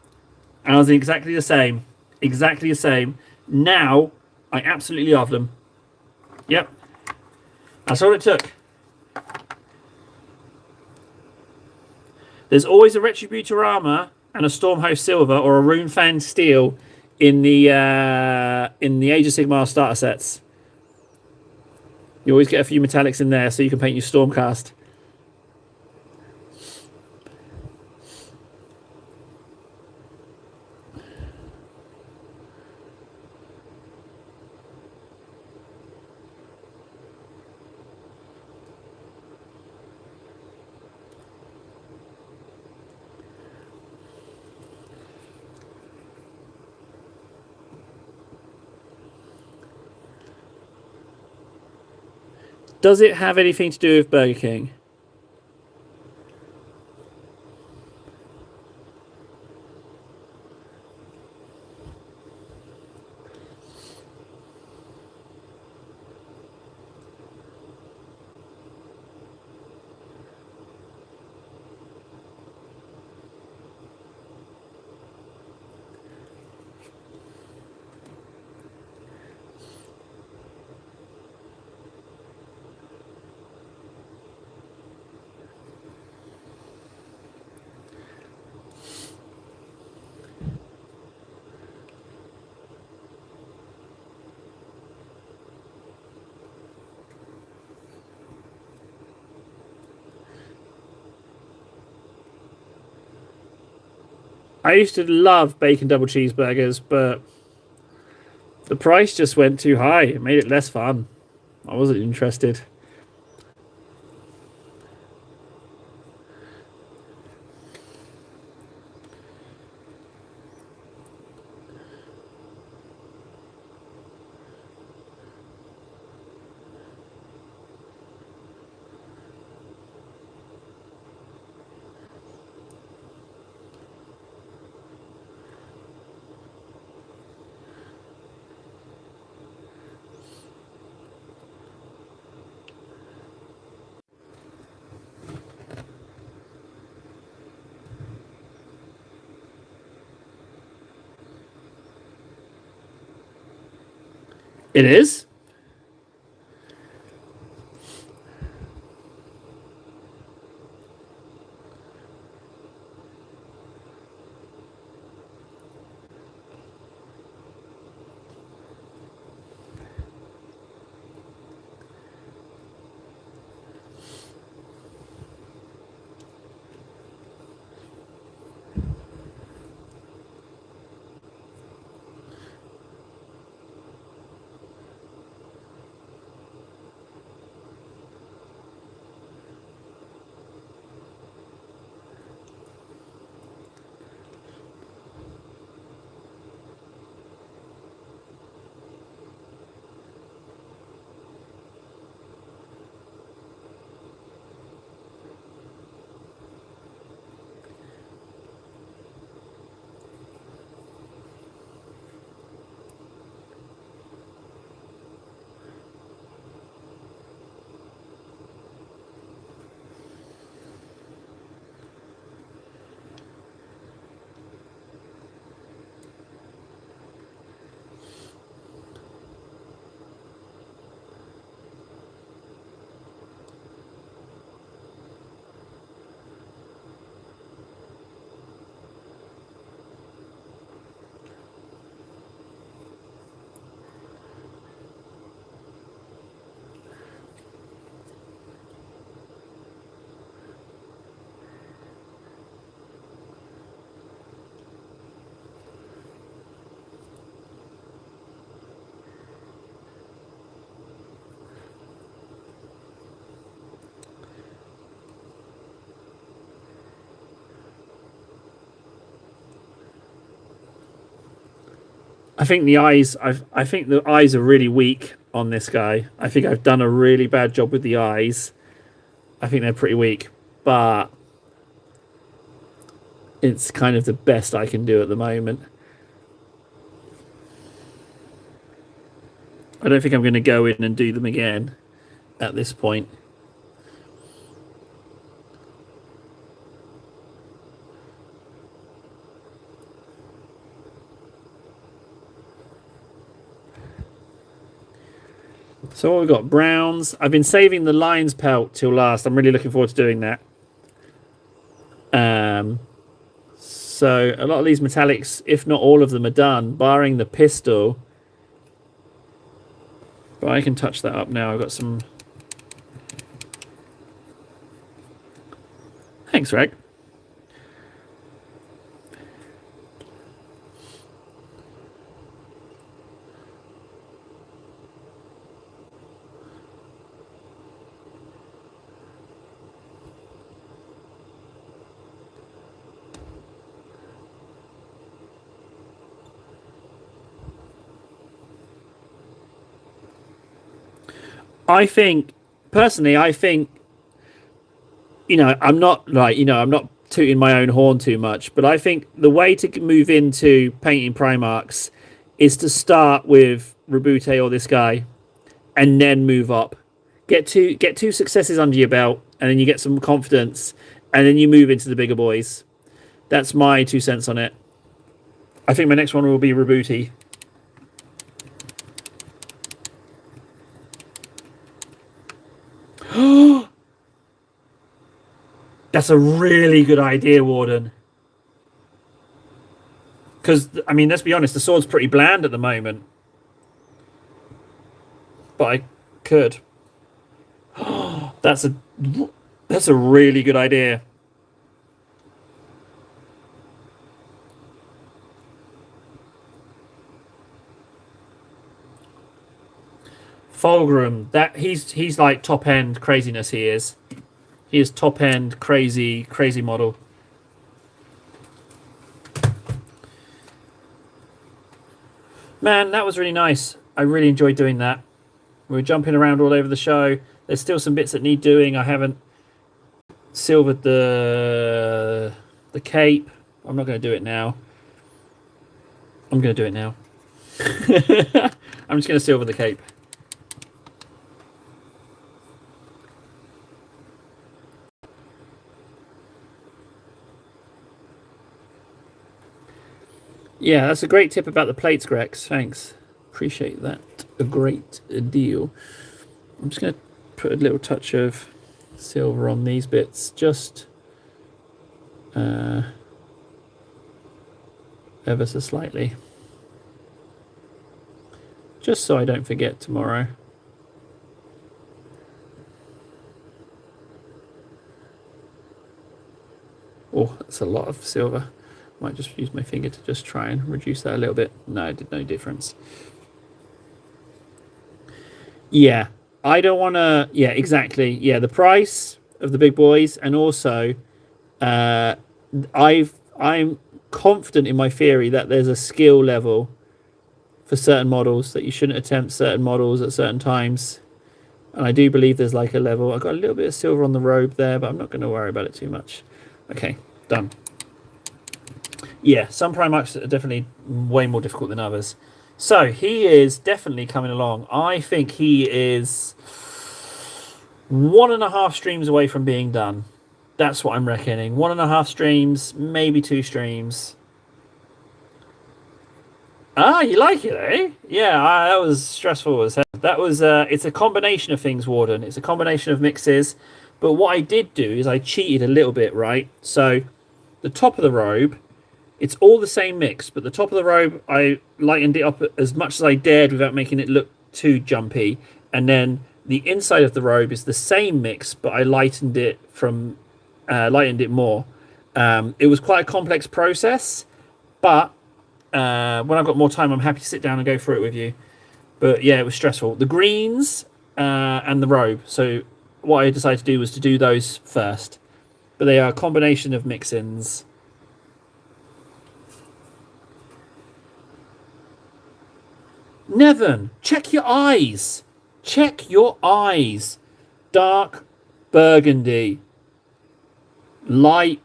and I was exactly the same. Exactly the same. Now, I absolutely love them. Yep. That's all it took. There's always a Retributor armor and a Stormhost silver or a Rune Fan steel in the Age of Sigmar starter sets. You always get a few metallics in there so you can paint your Stormcast. Does it have anything to do with Burger King? I used to love bacon double cheeseburgers, but the price just went too high. It made it less fun. I wasn't interested. It is? I think the eyes. I think the eyes are really weak on this guy. I think I've done a really bad job with the eyes. I think they're pretty weak, but it's kind of the best I can do at the moment. I don't think I'm going to go in and do them again at this point. So what we've got, browns. I've been saving the lion's pelt till last. I'm really looking forward to doing that. So a lot of these metallics, if not all of them, are done, barring the pistol. But I can touch that up now. I've got some. Thanks, Reg. I think personally, I think, I'm not I'm not tooting my own horn too much, but I think the way to move into painting Primarchs is to start with Rabute or this guy, and then move up. Get two successes under your belt, and then you get some confidence, and then you move into the bigger boys. That's my 2 cents on it. I think my next one will be Rabute. That's a really good idea, Warden. Because, I mean, let's be honest, the sword's pretty bland at the moment. But I could. That's a really good idea. Fulgrim, he's like top end craziness. He is top end crazy model. Man, that was really nice. I really enjoyed doing that. We were jumping around all over the show. There's still some bits that need doing. I haven't silvered the cape. I'm not going to do it now. I'm going to do it now. I'm just going to silver the cape. Yeah, that's a great tip about the plates, Grex. Thanks. Appreciate that a great deal. I'm just going to put a little touch of silver on these bits, just ever so slightly. Just so I don't forget tomorrow. Oh, that's a lot of silver. Might just use my finger to just try and reduce that a little bit. No, it did no difference. Yeah, I don't want to... Yeah, exactly. Yeah, the price of the big boys, and also I'm confident in my theory that there's a skill level for certain models, that you shouldn't attempt certain models at certain times. And I do believe there's like a level. I got a little bit of silver on the robe there, but I'm not going to worry about it too much. Okay, done. Yeah, some Primarchs are definitely way more difficult than others. So he is definitely coming along. I think he is 1.5 streams away from being done. That's what I'm reckoning. 1.5 streams, maybe 2 streams. Ah, you like it, eh? Yeah, that was stressful as hell. That was, it's a combination of things, Warden. It's a combination of mixes. But what I did do is I cheated a little bit, right? So the top of the robe, it's all the same mix, but the top of the robe, I lightened it up as much as I dared without making it look too jumpy. And then the inside of the robe is the same mix, but I lightened it more. It was quite a complex process, but when I've got more time, I'm happy to sit down and go through it with you. But yeah, it was stressful. The greens and the robe. So what I decided to do was to do those first. But they are a combination of mix-ins. Nevin, check your eyes. Check your eyes. Dark burgundy. Light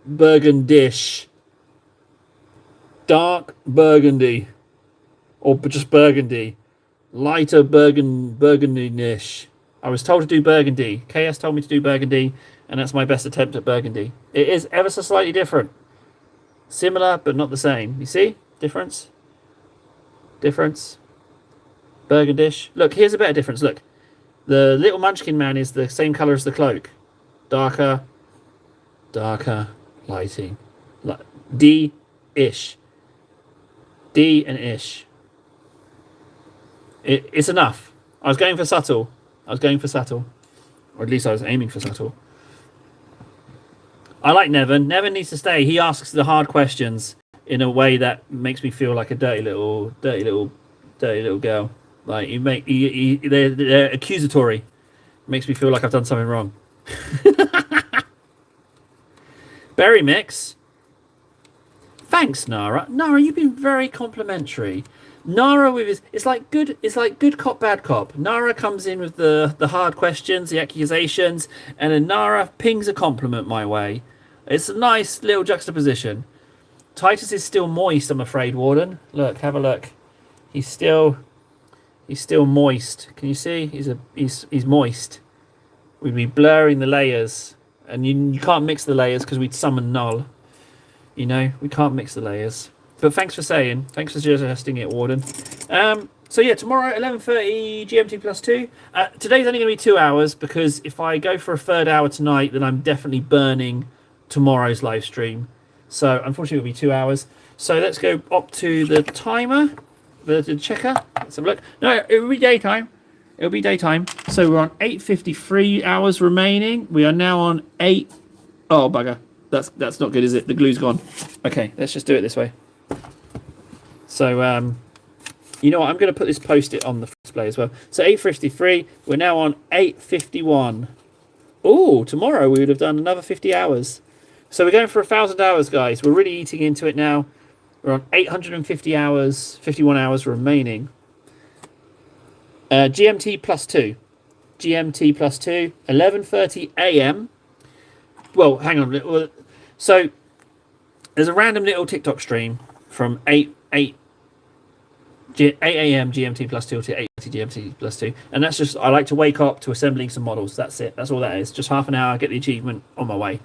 burgundish. Dark burgundy. Or just burgundy. Lighter burgundy-ish. I was told to do burgundy. KS told me to do burgundy, and that's my best attempt at burgundy. It is ever so slightly different. Similar, but not the same. You see? Difference? Difference. Burgundish. Look, here's a better difference. Look. The little munchkin man is the same colour as the cloak. Darker. Darker lighting. D-ish. D and ish. It's enough. I was going for subtle. Or at least I was aiming for subtle. I like Nevin. Nevin needs to stay. He asks the hard questions in a way that makes me feel like a dirty little girl. Like they're accusatory. Makes me feel like I've done something wrong. Berry mix. Thanks, Nara. Nara, you've been very complimentary. Nara with his, it's like good cop, bad cop. Nara comes in with the hard questions, the accusations, and then Nara pings a compliment my way. It's a nice little juxtaposition. Titus is still moist, I'm afraid, Warden. Look, have a look. He's still moist. Can you see? He's moist. We'd be blurring the layers, and you can't mix the layers because we'd summon null. You know, we can't mix the layers. But thanks for suggesting it, Warden. So yeah, tomorrow 11:30 GMT plus 2. Today's only going to be 2 hours because if I go for a third hour tonight, then I'm definitely burning tomorrow's live stream. So unfortunately, it'll be 2 hours. So let's go up to the timer, the checker. Let's have a look. No, it will be daytime. It'll be daytime. So we're on 8:53 hours remaining. We are now on 8. Oh bugger. That's not good, is it? The glue's gone. Okay, let's just do it this way. So, you know what? I'm going to put this post-it on the display as well. So 8:53. We're now on 8:51. Oh, tomorrow we would have done another 50 hours. So we're going for 1,000 hours, guys. We're really eating into it now. We're on 850 hours, 51 hours remaining. GMT plus 2. GMT plus 2. 11:30 a.m. Well, hang on. So there's a random little TikTok stream from 8 a.m. GMT plus 2 to 8 GMT plus 2. And that's just, I like to wake up to assembling some models. That's it. That's all that is. Just half an hour, get the achievement on my way.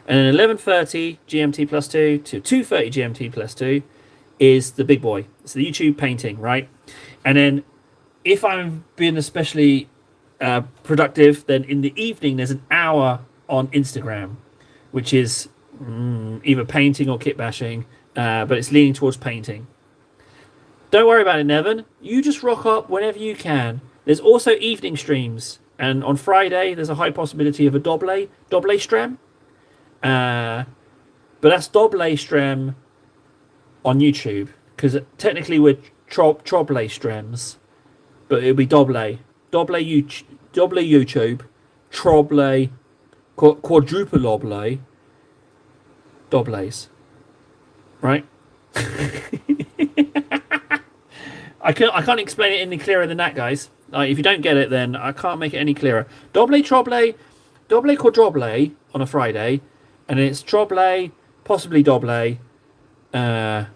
And then 11:30 GMT plus 2 to 2:30 GMT plus 2 is the big boy. It's the YouTube painting, right? And then if I'm being especially productive, then in the evening there's an hour on Instagram, which is either painting or kit bashing, but it's leaning towards painting. Don't worry about it, Nevin. You just rock up whenever you can. There's also evening streams, and on Friday there's a high possibility of a doble stream. But that's doble stream on YouTube, because technically we're troble streams, but it'll be doble YouTube, troble, quadruple dobles, right? I can't explain it any clearer than that, guys. If you don't get it, then I can't make it any clearer. Doble, quadruple on a Friday, and it's troble, possibly doble, but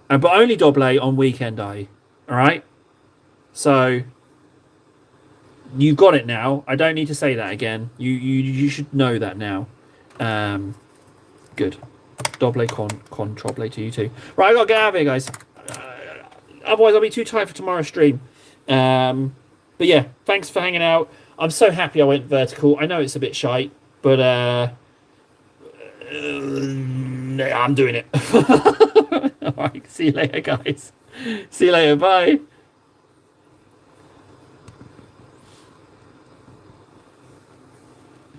only doble on weekend day. All right. So you got it now. I don't need to say that again. You should know that now. Good. Doble con troble to you too. Right, I gotta get out of here, guys. Otherwise, I'll be too tired for tomorrow's stream. But yeah, thanks for hanging out. I'm so happy I went vertical. I know it's a bit shite, but I'm doing it. All right, see you later, guys. See you later. Bye.